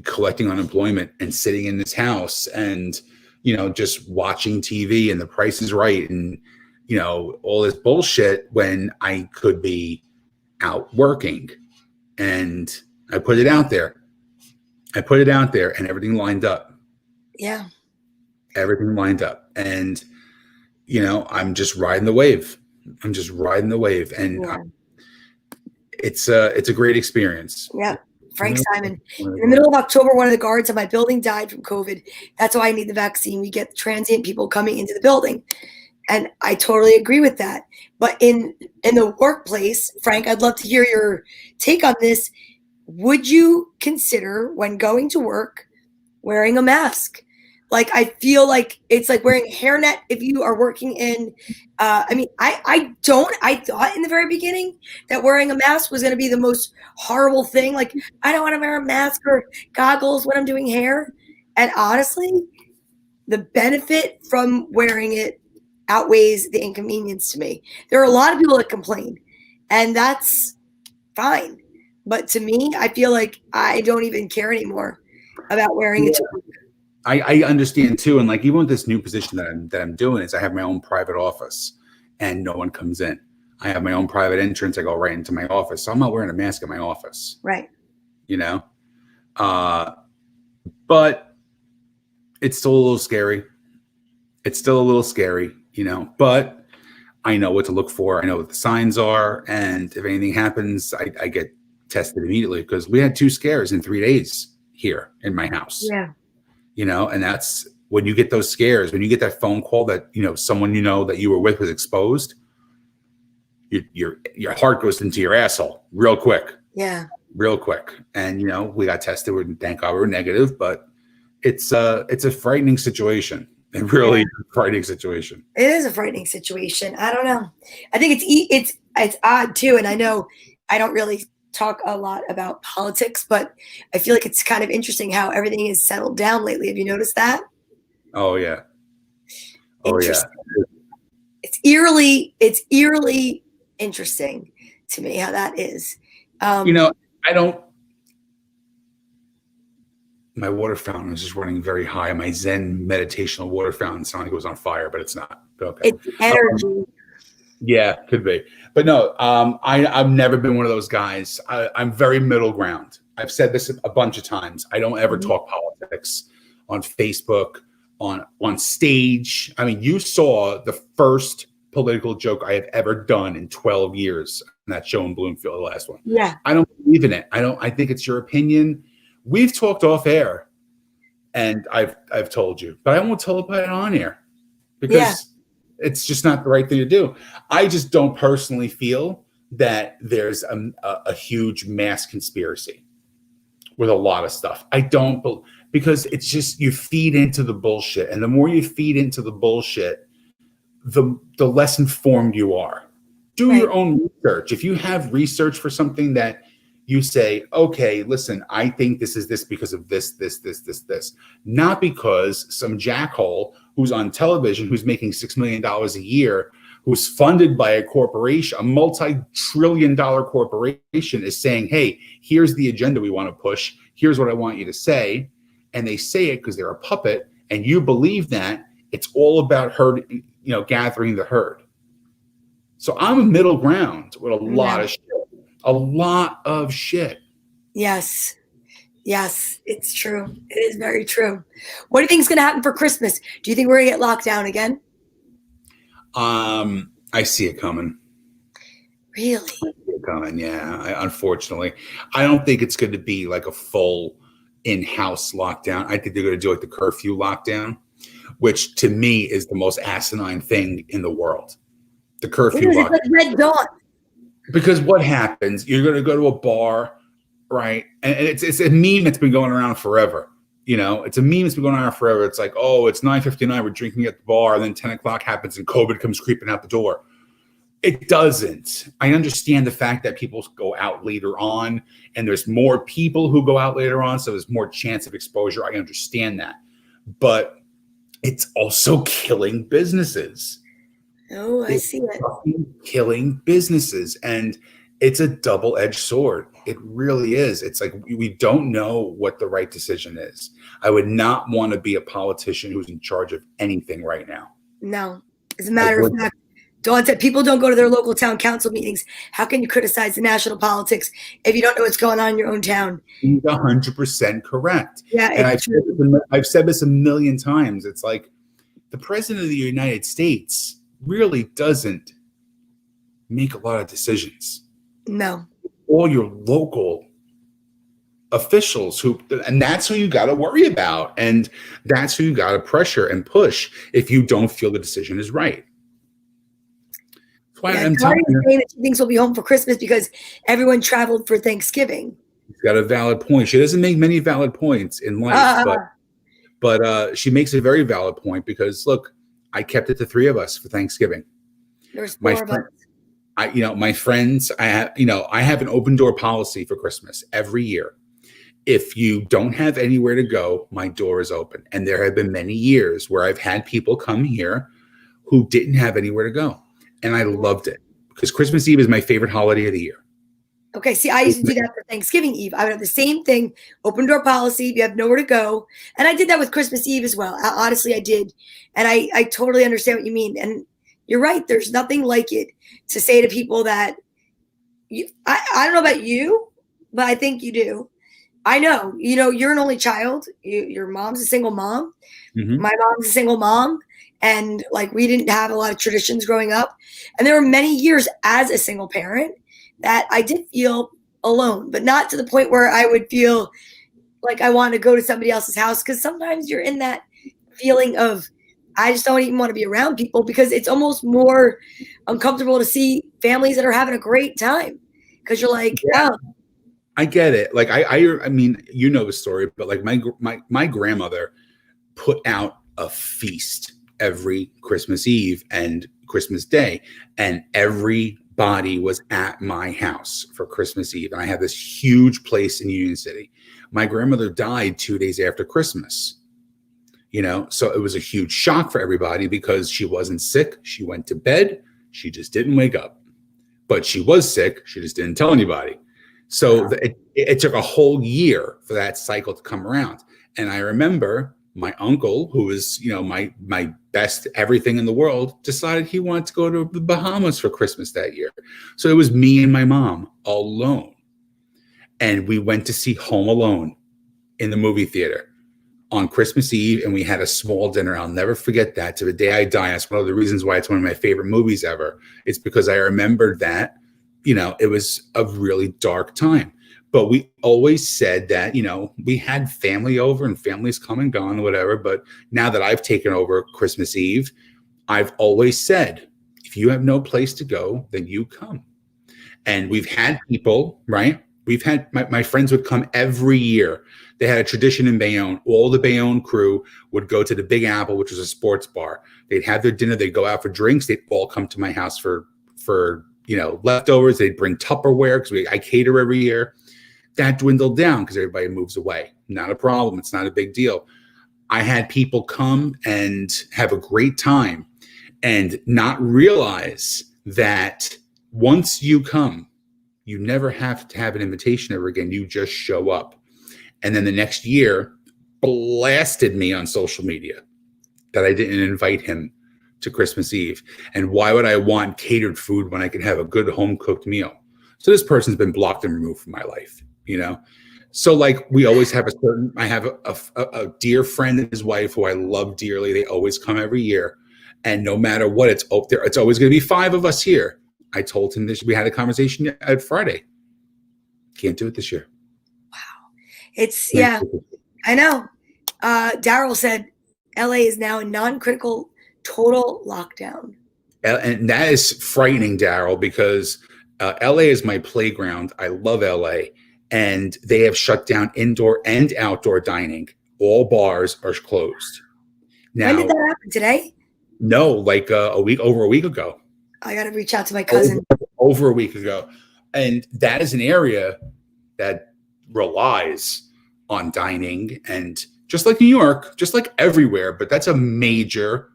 collecting unemployment and sitting in this house and, just watching TV and The Price is Right and, all this bullshit when I could be out working. And I put it out there. And everything lined up. Yeah. Everything lined up. And, I'm just riding the wave. And it's a great experience. Yeah. Frank Simon. In the middle of October, one of the guards at my building died from COVID. That's why I need the vaccine. We get transient people coming into the building. And I totally agree with that. But in the workplace, Frank, I'd love to hear your take on this. Would you consider, when going to work, wearing a mask? Like, I feel like it's like wearing a hairnet if you are working in, I thought in the very beginning that wearing a mask was going to be the most horrible thing. Like, I don't want to wear a mask or goggles when I'm doing hair. And honestly, the benefit from wearing it outweighs the inconvenience to me. There are a lot of people that complain, and that's fine. But to me, I feel like I don't even care anymore about wearing it. I understand too. And like, even with this new position that I'm doing is I have my own private office and no one comes in. I have my own private entrance. I go right into my office. So I'm not wearing a mask in my office. Right. But it's still a little scary. But I know what to look for. I know what the signs are. And if anything happens, I get tested immediately, because we had 2 scares in 3 days here in my house. Yeah. And that's when you get those scares, when you get that phone call that, someone that you were with was exposed, your heart goes into your asshole real quick. Yeah. Real quick. And, we got tested. Thank God we were negative, but it's a frightening situation. It really is a frightening situation. It is a frightening situation. I don't know. I think it's odd too. And I know I don't really talk a lot about politics, but I feel like it's kind of interesting how everything is settled down lately. Have you noticed that? Oh yeah. Oh yeah. It's eerily interesting to me how that is. My water fountain is just running very high. My Zen meditational water fountain sounds like it was on fire, but it's not. Okay. It's energy. Yeah, could be. But no, I've never been one of those guys. I'm very middle ground. I've said this a bunch of times. I don't ever talk politics on Facebook, on stage. I mean, you saw the first political joke I have ever done in 12 years in that show in Bloomfield, the last one. Yeah. I don't believe in it. I think it's your opinion. We've talked off air, and I've told you, but I won't tell about it on air because it's just not the right thing to do. I just don't personally feel that there's a huge mass conspiracy with a lot of stuff. I don't, because it's just, you feed into the bullshit, and the more you feed into the bullshit, the less informed you are. Do Right. your own research. If you have research for something that you say, okay, listen, I think this is this because of this, not because some jackhole who's on television, who's making $6 million a year, who's funded by a corporation, a multi-trillion-dollar corporation, is saying, hey, here's the agenda we want to push. Here's what I want you to say. And they say it because they're a puppet, and you believe that. It's all about herd, gathering the herd. So I'm a middle ground with a lot of shit. A lot of shit. Yes. Yes, it's true. It is very true. What do you think is going to happen for Christmas? Do you think we're going to get locked down again? I see it coming. Really? I see it coming, yeah. Unfortunately, I don't think it's going to be like a full in-house lockdown. I think they're going to do like the curfew lockdown, which to me is the most asinine thing in the world. The curfew lockdown. It's like Red Dawn. Because what happens? You're going to go to a bar, right? And it's a meme that's been going around forever. It's a meme that's been going around forever. It's like, oh, it's 9:59. We're drinking at the bar. And then 10 o'clock happens and COVID comes creeping out the door. It doesn't. I understand the fact that people go out later on, and there's more people who go out later on, so there's more chance of exposure. I understand that. But it's also killing businesses. Oh, I see it. Killing businesses, and it's a double-edged sword. It really is. It's like we don't know what the right decision is. I would not want to be a politician who's in charge of anything right now. No. As a matter of fact, Dawn said people don't go to their local town council meetings. How can you criticize the national politics if you don't know what's going on in your own town? He's 100% correct. Yeah, and I've said this a million times. It's like the president of the United States really doesn't make a lot of decisions. No. All your local officials and that's who you got to worry about. And that's who you got to pressure and push if you don't feel the decision is right. That's why I'm telling you. Saying that she thinks we'll be home for Christmas because everyone traveled for Thanksgiving. She's got a valid point. She doesn't make many valid points in life, but she makes a very valid point because look, I kept it to 3 of us for Thanksgiving. There's 4 of us. My friends, I have an open door policy for Christmas every year. If you don't have anywhere to go, my door is open. And there have been many years where I've had people come here who didn't have anywhere to go. And I loved it because Christmas Eve is my favorite holiday of the year. Okay, see, I used to do that for Thanksgiving Eve. I would have the same thing, open door policy, you have nowhere to go. And I did that with Christmas Eve as well. Honestly, I did. And I totally understand what you mean. And you're right. There's nothing like it to say to people that, I don't know about you, but I think you do. I know, you're an only child. Your mom's a single mom. Mm-hmm. My mom's a single mom. And like, we didn't have a lot of traditions growing up. And there were many years as a single parent that I did feel alone, but not to the point where I would feel like I want to go to somebody else's house. Because sometimes you're in that feeling of, I just don't even want to be around people because it's almost more uncomfortable to see families that are having a great time. Because you're like, oh. I get it. Like I mean, the story, but like my grandmother put out a feast every Christmas Eve and Christmas Day, and everybody was at my house for Christmas Eve. And I have this huge place in Union City. My grandmother died 2 days after Christmas. So it was a huge shock for everybody because she wasn't sick. She went to bed. She just didn't wake up. But she was sick. She just didn't tell anybody. So it took a whole year for that cycle to come around. And I remember my uncle, who was, my best everything in the world, decided he wanted to go to the Bahamas for Christmas that year. So it was me and my mom alone. And we went to see Home Alone in the movie theater on Christmas Eve. And we had a small dinner. I'll never forget that to the day I die. That's one of the reasons why it's one of my favorite movies ever. It's because I remembered that, it was a really dark time. But we always said that, we had family over and families come and gone, whatever. But now that I've taken over Christmas Eve, I've always said, if you have no place to go, then you come. And we've had people, right? We've had my friends would come every year. They had a tradition in Bayonne. All the Bayonne crew would go to the Big Apple, which was a sports bar. They'd have their dinner. They'd go out for drinks. They'd all come to my house for leftovers. They'd bring Tupperware because I cater every year. That dwindled down because everybody moves away. Not a problem. It's not a big deal. I had people come and have a great time and not realize that once you come, you never have to have an invitation ever again. You just show up. And then the next year blasted me on social media that I didn't invite him to Christmas Eve. And why would I want catered food when I can have a good home cooked meal? So this person's been blocked and removed from my life, So like we always have I have a dear friend and his wife who I love dearly. They always come every year. And no matter what, it's always going to be 5 of us here. I told him this. We had a conversation at Friday. Can't do it this year. Wow. Yeah, I know. Daryl said LA is now in non-critical total lockdown. And that is frightening, Daryl, because LA is my playground. I love LA. And they have shut down indoor and outdoor dining. All bars are closed. Now, when did that happen? Today? No, like over a week ago. I got to reach out to my cousin. Over a week ago. And that is an area that relies on dining. And just like New York, just like everywhere, but that's a major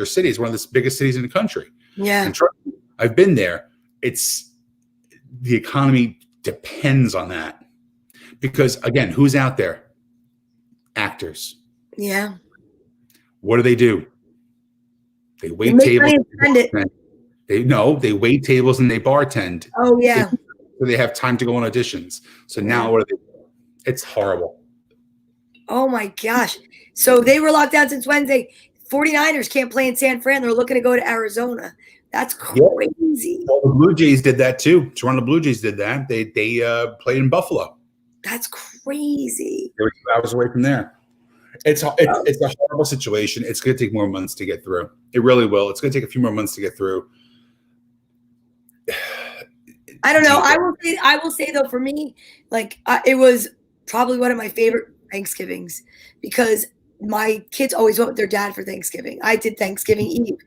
city. It's one of the biggest cities in the country. Yeah. And trust me, I've been there. The economy depends on that. Because again, who's out there? Actors. Yeah. What do? They wait tables. They wait tables and they bartend. Oh yeah. So they have time to go on auditions. So now what do? It's horrible. Oh my gosh. So they were locked down since Wednesday. 49ers can't play in San Fran. They're looking to go to Arizona. That's crazy. Yeah. Well, the Blue Jays did that too. Toronto Blue Jays did that. They played in Buffalo. That's crazy. They were 2 hours away from there. It's a horrible situation. It's going to take more months to get through. It really will. It's going to take a few more months to get through. I don't know. I will say though, for me, like it was probably one of my favorite Thanksgivings because my kids always went with their dad for Thanksgiving. I did Thanksgiving Eve,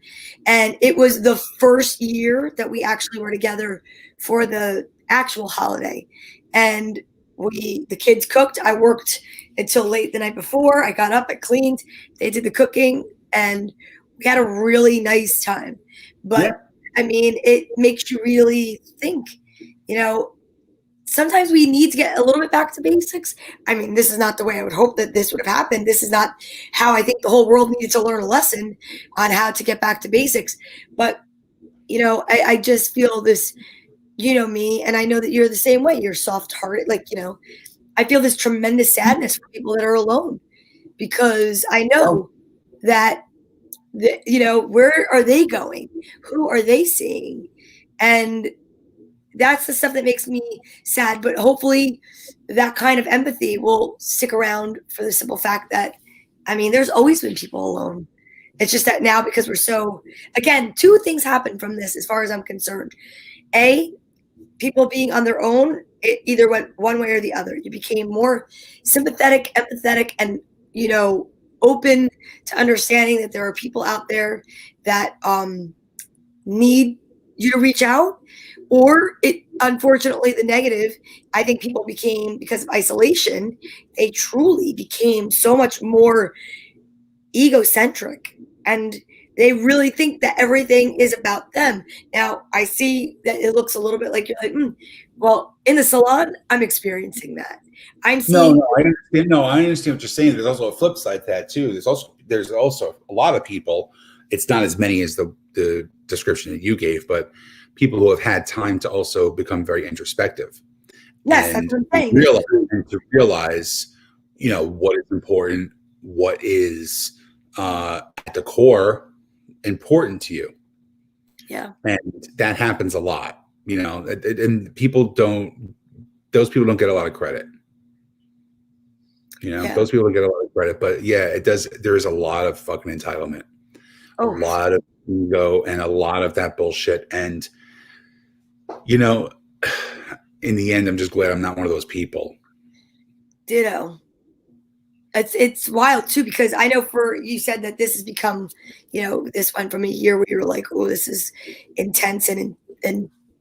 and it was the first year that we actually were together for the actual holiday. And the kids cooked. I worked until late the night before. I got up, I cleaned. They did the cooking, and we had a really nice time. But I mean, it makes you really think. Sometimes we need to get a little bit back to basics. I mean, this is not the way I would hope that this would have happened. This is not how I think the whole world needed to learn a lesson on how to get back to basics. But, I just feel this, me, and I know that you're the same way. You're soft-hearted. I feel this tremendous sadness for people that are alone because I know that, where are they going? Who are they seeing? And that's the stuff that makes me sad, but hopefully that kind of empathy will stick around for the simple fact that, there's always been people alone. It's just that now because again, 2 things happen from this as far as I'm concerned. A, people being on their own, it either went one way or the other. You became more sympathetic, empathetic, and, open to understanding that there are people out there that need you to reach out. Or unfortunately, the negative, I think people became, because of isolation, they truly became so much more egocentric and they really think that everything is about them. Now, I see that it looks a little bit like you're like, well, in the salon, I'm experiencing that. I'm seeing. No, I understand. No, I understand what you're saying. There's also a flip side to that too. There's also a lot of people. It's not as many as the description that you gave, but people who have had time to also become very introspective. Yes, that's what I'm saying. To realize, what is important, what is at the core important to you. Yeah. And that happens a lot, and those people don't get a lot of credit. Those people don't get a lot of credit, but it does. There is a lot of fucking entitlement, a lot of ego, and a lot of that bullshit. And You know, in the end, I'm just glad I'm not one of those people. Ditto. It's wild too, because I know for you said that this has become, this went from a year where you're like, oh, this is intense and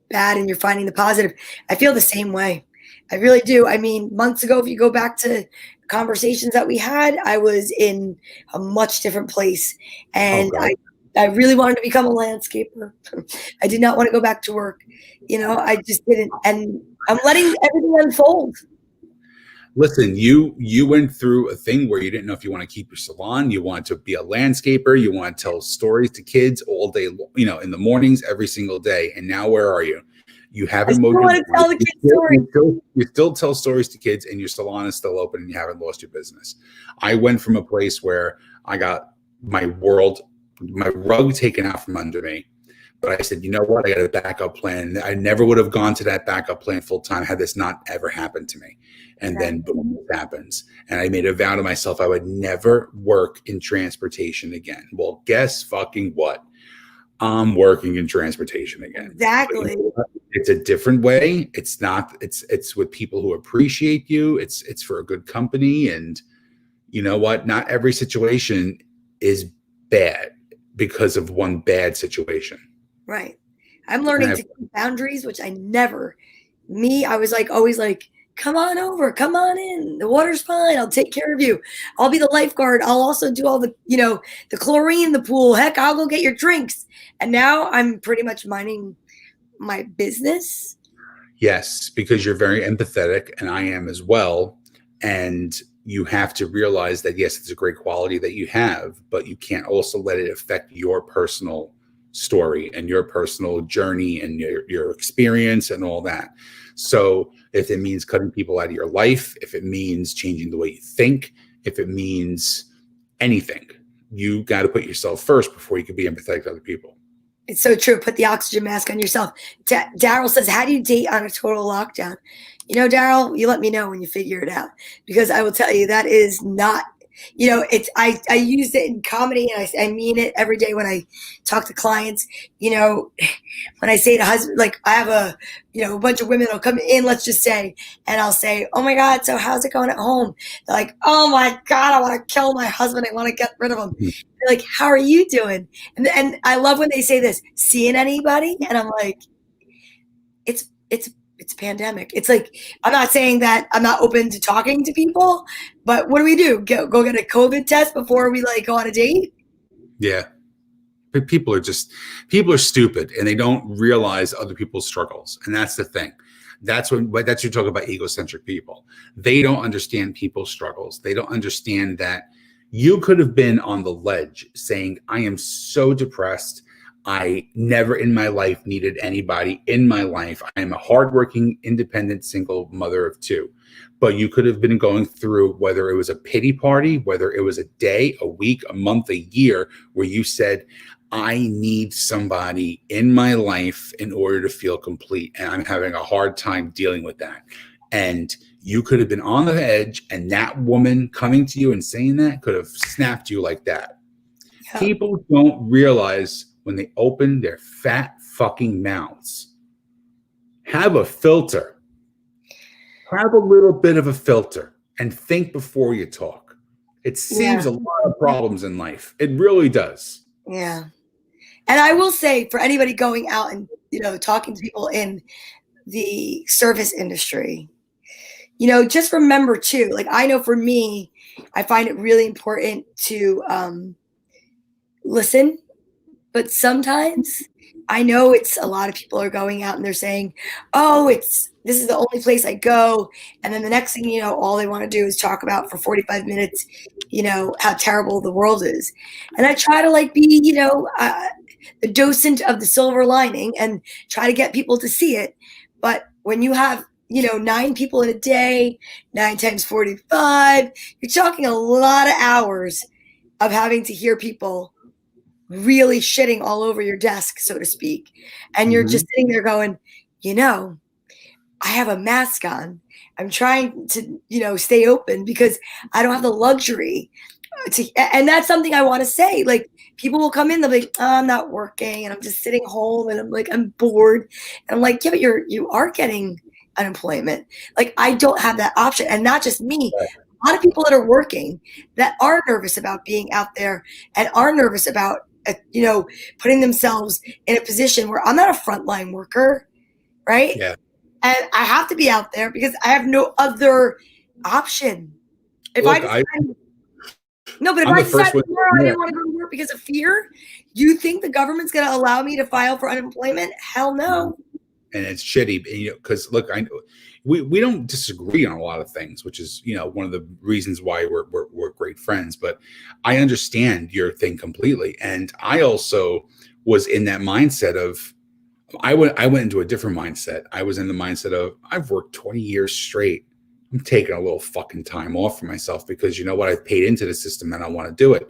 bad, and you're finding the positive. I feel the same way. I really do. I mean, months ago, if you go back to conversations that we had, I was in a much different place, Oh and God. I really wanted to become a landscaper. I did not want to go back to work. I just didn't, and I'm letting everything unfold. Listen, you went through a thing where you didn't know if you want to keep your salon, you want to be a landscaper, you want to tell stories to kids all day, in the mornings, every single day. And now where are you? You I haven't still mowed your want to tell the kids stories. you still tell stories to kids, and your salon is still open, and you haven't lost your business. I went from a place where I got my rug taken out from under me. But I said, you know what? I got a backup plan. I never would have gone to that backup plan full time had this not ever happened to me. And then boom, it happens. And I made a vow to myself I would never work in transportation again. Well, guess fucking what? I'm working in transportation again. Exactly. It's a different way. It's not, it's with people who appreciate you. It's for a good company. And you know what? Not every situation is bad because of one bad situation. Right. I'm learning to keep boundaries, which I was like, always like, come on over, come on in. The water's fine. I'll take care of you. I'll be the lifeguard. I'll also do all the, the chlorine in the pool. Heck, I'll go get your drinks. And now I'm pretty much minding my business. Yes, because you're very empathetic, and I am as well. And you have to realize that, yes, it's a great quality that you have, but you can't also let it affect your personal story and your personal journey and your experience and all that. So if it means cutting people out of your life, if it means changing the way you think, if it means anything, you got to put yourself first before you can be empathetic to other people. It's so true. Put the oxygen mask on yourself. Daryl says, how do you date on a total lockdown? Daryl, you let me know when you figure it out, because I will tell you that is not, I use it in comedy, and I mean it every day when I talk to clients. When I say to husband, like I have a bunch of women will come in, let's just say, and I'll say, oh my God, so how's it going at home? They're like, oh my God, I want to kill my husband. I want to get rid of him. Mm-hmm. They're like, how are you doing? And I love when they say this, seeing anybody? And I'm like, it's pandemic. It's like, I'm not saying that I'm not open to talking to people, but what do? Go get a COVID test before we go on a date? Yeah. But people are stupid, and they don't realize other people's struggles. And that's the thing. That's you're talking about egocentric people. They don't understand people's struggles. They don't understand that you could have been on the ledge saying, I am so depressed. I never in my life needed anybody in my life. I am a hardworking, independent, single mother of two. But you could have been going through, whether it was a pity party, whether it was a day, a week, a month, a year, where you said, I need somebody in my life in order to feel complete. And I'm having a hard time dealing with that. And you could have been on the edge, and that woman coming to you and saying that could have snapped you like that. Yeah. People don't realize when they open their fat fucking mouths. Have a filter. Have a little bit of a filter and think before you talk. It saves a lot of problems in life. It really does. Yeah. And I will say, for anybody going out and, talking to people in the service industry, just remember too, like I know for me, I find it really important to listen. But sometimes I know it's a lot of people are going out and they're saying, oh, this is the only place I go. And then the next thing you know, all they want to do is talk about for 45 minutes, how terrible the world is. And I try to be, the docent of the silver lining and try to get people to see it. But when you have, 9 people in a day, 9 times 45, you're talking a lot of hours of having to hear people really shitting all over your desk, so to speak. And you're just sitting there going, I have a mask on. I'm trying to, stay open because I don't have the luxury And that's something I want to say. Like, people will come in, they'll be like, oh, I'm not working and I'm just sitting home and I'm like, I'm bored. And I'm like, yeah, but you are getting unemployment. Like, I don't have that option. And not just me, a lot of people that are working that are nervous about being out there and are nervous about, putting themselves in a position where I'm not a frontline worker, right? Yeah. And I have to be out there because I have no other option. If Look, if I'm I the first decide one. tomorrow I didn't want to go to work because of fear, you think the government's going to allow me to file for unemployment? Hell no. And it's shitty, because look, I know we don't disagree on a lot of things, which is one of the reasons why we're great friends. But I understand your thing completely, and I also was in that mindset of I went into a different mindset. I was in the mindset of I've worked 20 years straight. I'm taking a little fucking time off for myself because you know what? I've paid into the system and I want to do it.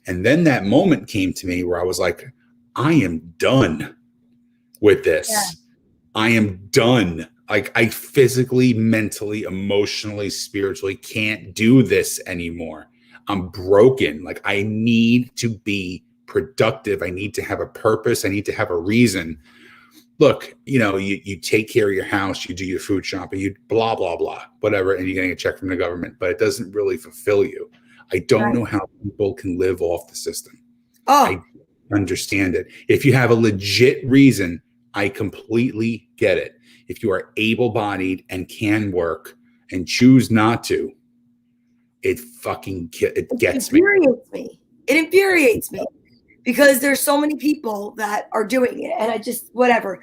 And then that moment came to me where I was like, I am done with this. Yeah. I am done. Like, I physically, mentally, emotionally, spiritually can't do this anymore. I'm broken. Like, I need to be productive. I need to have a purpose. I need to have a reason. Look, you take care of your house, you do your food shopping, you blah, blah, blah, whatever, and you're getting a check from the government, but it doesn't really fulfill you. I don't know how people can live off the system. I understand it. If you have a legit reason, I completely get it. If you are able-bodied and can work and choose not to, it gets me. It infuriates me because there's so many people that are doing it, and I just whatever.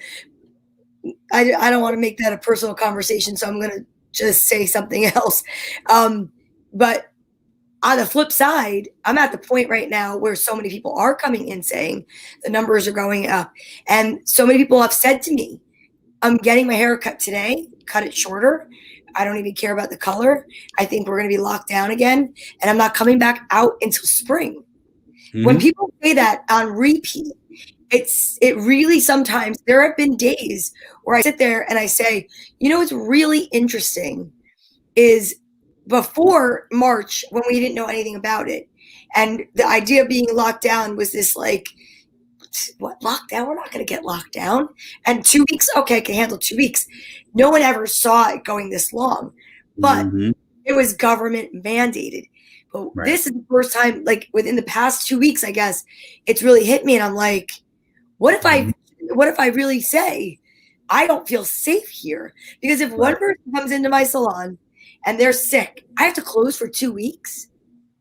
I don't want to make that a personal conversation, so I'm going to just say something else. But on the flip side, I'm at the point right now where so many people are coming in saying the numbers are going up. And so many people have said to me, I'm getting my hair cut today, cut it shorter. I don't even care about the color. I think we're going to be locked down again. And I'm not coming back out until spring. Mm-hmm. When people say that on repeat, it really sometimes, there have been days where I sit there and I say, what's really interesting is before March, when we didn't know anything about it, and the idea of being locked down was this like, what, lockdown? We're not going to get locked down. And 2 weeks, okay, I can handle 2 weeks. No one ever saw it going this long, but it was government mandated. But this is the first time, like within the past 2 weeks, I guess, it's really hit me. And I'm like, what if I really say I don't feel safe here? Because if one person comes into my salon and they're sick, I have to close for 2 weeks.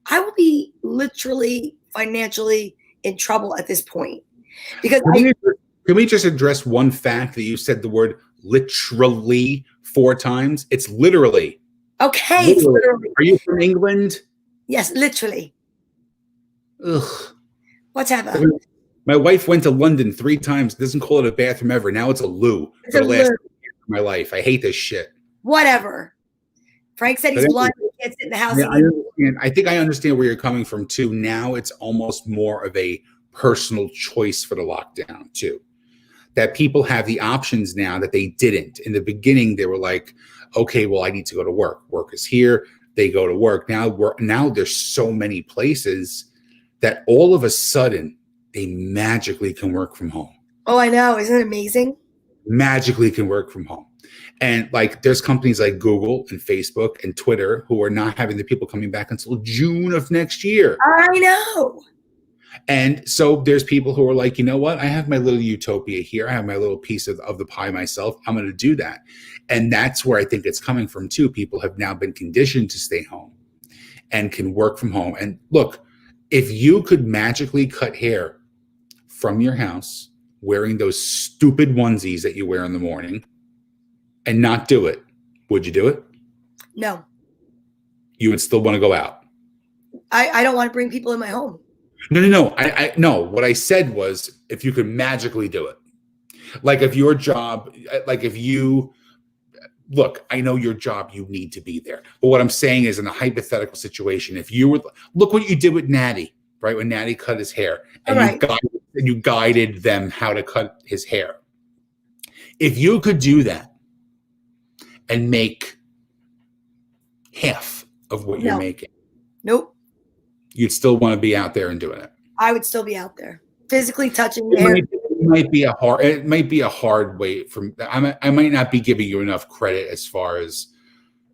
I will be literally financially in trouble at this point. Because can we just address one fact that you said the word literally 4 times? It's literally. Okay, it's literally. Are you from England? Yes, literally. Ugh. Whatever. My wife went to London 3 times. Doesn't call it a bathroom ever. Now it's a loo for the last year of my life. I hate this shit. Whatever. Frank said he's blind. He can't sit in the house. I think I understand where you're coming from too. Now it's almost more of a personal choice for the lockdown too. That people have the options now that they didn't. In the beginning, they were like, okay, well, I need to go to work. Work is here. They go to work. Now there's so many places that all of a sudden they magically can work from home. Oh, I know. Isn't it amazing? Magically can work from home. And like there's companies like Google and Facebook and Twitter who are not having the people coming back until June of next year. I know. And so there's people who are like, you know what? I have my little utopia here. I have my little piece of the pie myself. I'm going to do that. And that's where I think it's coming from too. People have now been conditioned to stay home and can work from home. And look, if you could magically cut hair from your house wearing those stupid onesies that you wear in the morning and not do it, would you do it? No. You would still want to go out? I don't want to bring people in my home. No. No. What I said was if you could magically do it. Like if your job, like if you, look, I know your job, you need to be there. But what I'm saying is in a hypothetical situation, if you were, look what you did with Natty, right? When Natty cut his hair and you guided them how to cut his hair. If you could do that and make half of what you're making. Nope. You'd still want to be out there and doing it. I would still be out there, physically touching It hair. might be a hard way from. I might not be giving you enough credit as far as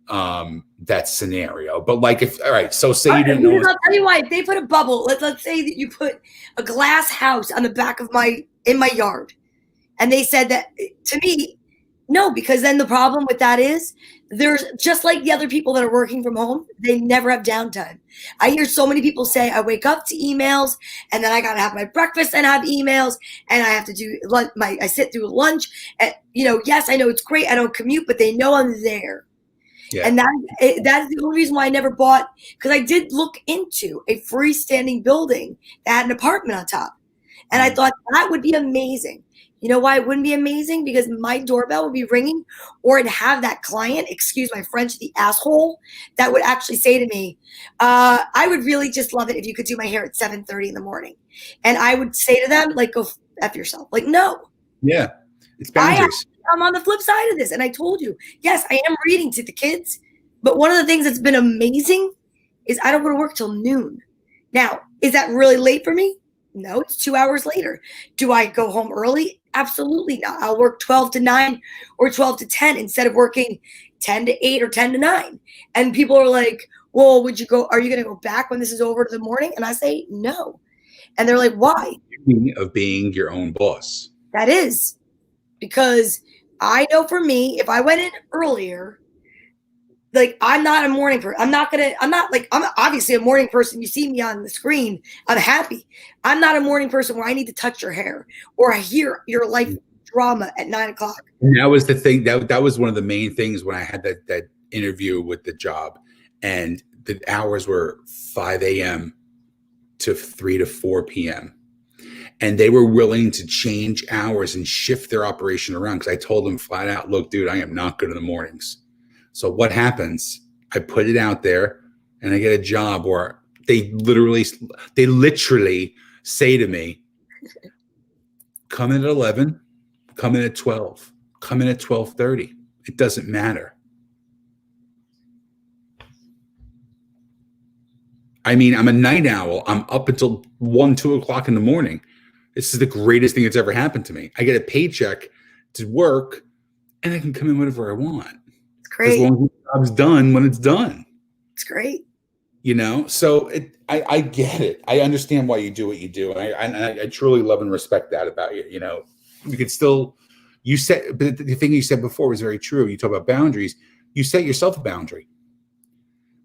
that scenario. But like, all right, so say you didn't know. I'll tell you why. If they put a bubble, let's say that you put a glass house on the back of in my yard, and they said that to me, no, because then the problem with that is there's just like the other people that are working from home, they never have downtime. I hear so many people say, I wake up to emails and then I got to have my breakfast and have emails and I have to do I sit through lunch. And, yes, I know it's great. I don't commute, but they know I'm there. Yeah. And that is the only reason why I never bought, because I did look into a freestanding building that had an apartment on top. And I thought that would be amazing. You know why it wouldn't be amazing? Because my doorbell would be ringing, or it'd have that client, excuse my French, the asshole, that would actually say to me, I would really just love it if you could do my hair at 7:30 in the morning. And I would say to them, like, go F yourself. Like, no. Yeah. It's boundaries. I'm on the flip side of this. And I told you, yes, I am reading to the kids. But one of the things that's been amazing is I don't go to work till noon. Now, is that really late for me? No, it's 2 hours later. Do I go home early? Absolutely not. I'll work 12 to 9 or 12 to 10 instead of working 10 to 8 or 10 to 9. And people are like, well, are you going to go back when this is over to the morning? And I say, no. And they're like, why? Of being your own boss. That is. Because I know for me, if I went in earlier, like, I'm not a morning person. I'm obviously a morning person. You see me on the screen, I'm happy. I'm not a morning person where I need to touch your hair or I hear your life drama at 9 o'clock. And that was the thing. That was one of the main things when I had that interview with the job. And the hours were 5 a.m. to 3 to 4 p.m. And they were willing to change hours and shift their operation around. Because I told them flat out, look, dude, I am not good in the mornings. So what happens? I put it out there and I get a job where they literally say to me, come in at 11, come in at 12, come in at 12:30. It doesn't matter. I mean, I'm a night owl. I'm up until 1, 2 o'clock in the morning. This is the greatest thing that's ever happened to me. I get a paycheck to work and I can come in whenever I want. Great. As long as the job's done when it's done. It's great. So I get it. I understand why you do what you do. And I truly love and respect that about you. You could still, but the thing you said before was very true. You talk about boundaries. You set yourself a boundary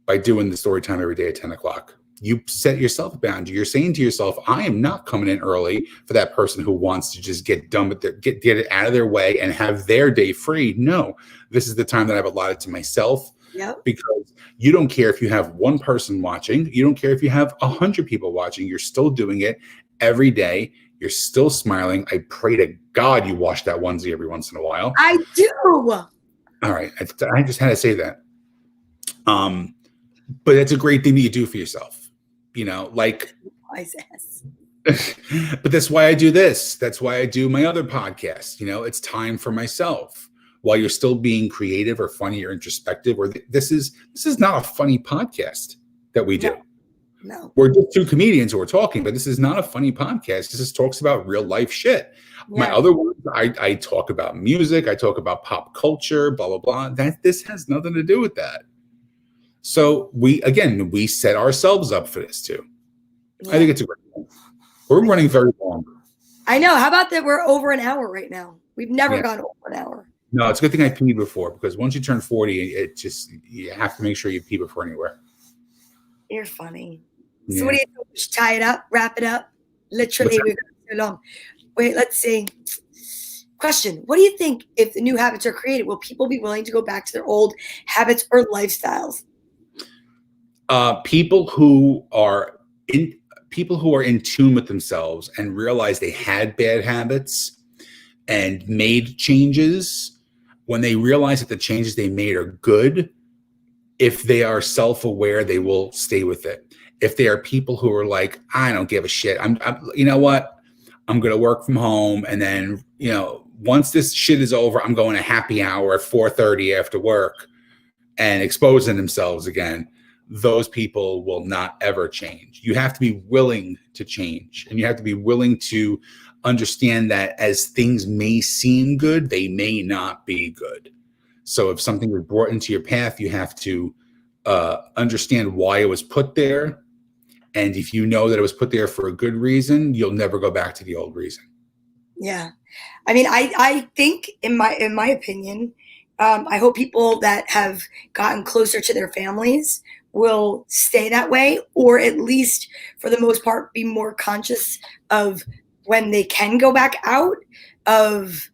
by doing the story time every day at 10 o'clock. You set yourself a boundary. You're saying to yourself, I am not coming in early for that person who wants to just get done with get it out of their way and have their day free. No, this is the time that I've allotted to myself. Yep. Because you don't care if you have one person watching. You don't care if you have 100 people watching. You're still doing it every day. You're still smiling. I pray to God you wash that onesie every once in a while. I do. All right. I just had to say that. But that's a great thing that you do for yourself. But that's why I do this. That's why I do my other podcast. It's time for myself while you're still being creative or funny or introspective. Or this is not a funny podcast that we do. No. We're just two comedians who are talking, but this is not a funny podcast. This just talks about real life shit. Yeah. My other ones, I talk about music. I talk about pop culture, blah, blah, blah. This has nothing to do with that. So we set ourselves up for this too. Yeah. I think it's a great thing. We're running very long. I know. How about that? We're over an hour right now. We've never gone over an hour. No, it's a good thing I peed before, because once you turn 40, you have to make sure you pee before anywhere. You're funny. Yeah. So what do you think? We should tie it up, wrap it up? Literally, we've gone too long. Wait, let's see. Question. What do you think if the new habits are created? Will people be willing to go back to their old habits or lifestyles? People who are in tune with themselves and realize they had bad habits and made changes, when they realize that the changes they made are good, if they are self-aware, they will stay with it. If they are people who are like, I don't give a shit. I'm you know what? I'm going to work from home. And then, once this shit is over, I'm going to happy hour at 4:30 after work and exposing themselves again. those people will not ever change. You have to be willing to change, and you have to be willing to understand that as things may seem good, they may not be good. So if something was brought into your path, you have to understand why it was put there. And if you know that it was put there for a good reason, you'll never go back to the old reason. Yeah. I mean, I think in my opinion, I hope people that have gotten closer to their families will stay that way, or at least for the most part, be more conscious of when they can go back out, of,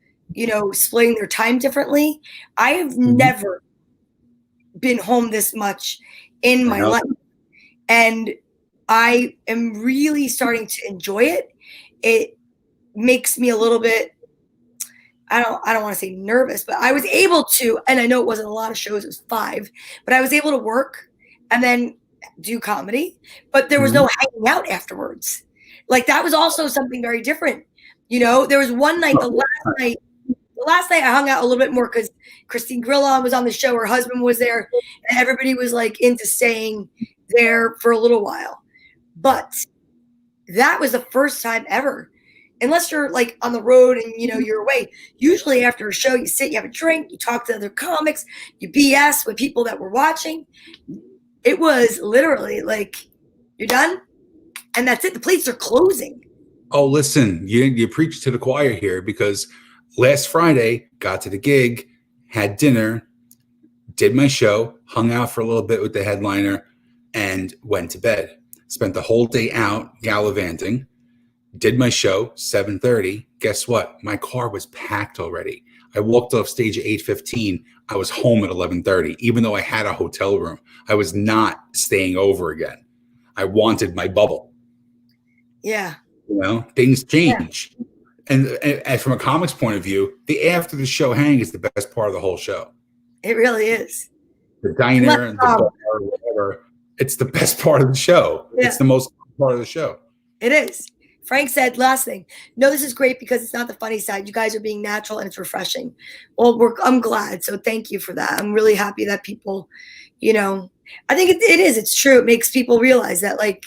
splitting their time differently. I have never been home this much in my life. And I am really starting to enjoy it. It makes me a little bit, I don't want to say nervous, but I was able to, and I know it wasn't a lot of shows, it was 5, but I was able to work and then do comedy, but there was no hanging out afterwards. Like, that was also something very different. There was one night, the last night I hung out a little bit more because Christine Grillon was on the show, her husband was there, and everybody was like into staying there for a little while. But that was the first time ever, unless you're like on the road and you're away. Usually after a show, you sit, you have a drink, you talk to other comics, you BS with people that were watching. It was literally like, you're done, and that's it. The plates are closing. Oh, listen, you preach to the choir here, because last Friday, got to the gig, had dinner, did my show, hung out for a little bit with the headliner, and went to bed. Spent the whole day out gallivanting. Did my show, 7:30. Guess what? My car was packed already. I walked off stage at 8:15. I was home at 11:30, even though I had a hotel room. I was not staying over again. I wanted my bubble. Yeah. Things change. Yeah. And from a comics point of view, the after the show hang is the best part of the whole show. It really is. The diner and the bar, whatever. It's the best part of the show. Yeah. It's the most part of the show. It is. Frank said, last thing, no, this is great because it's not the funny side. You guys are being natural and it's refreshing. Well, I'm glad. So thank you for that. I'm really happy that people, I think it is. It's true. It makes people realize that, like,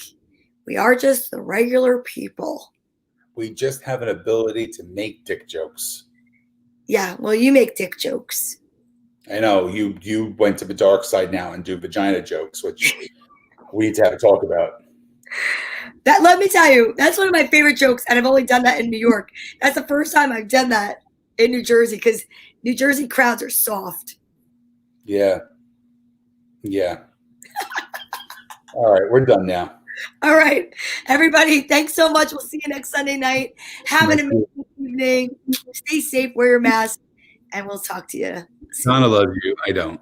we are just the regular people. We just have an ability to make dick jokes. Yeah. Well, you make dick jokes. I know. You went to the dark side now and do vagina jokes, which we need to have a talk about. That, let me tell you, that's one of my favorite jokes, and I've only done that in New York. That's the first time I've done that in New Jersey, because New Jersey crowds are soft. Yeah. Yeah. All right, we're done now. All right, everybody, thanks so much. We'll see you next Sunday night. Have an amazing evening. Stay safe, wear your mask, and we'll talk to you. Donna loves you. I don't.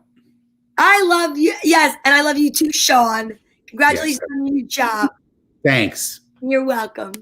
I love you. Yes, and I love you too, Sean. Congratulations on your new job. Thanks. You're welcome.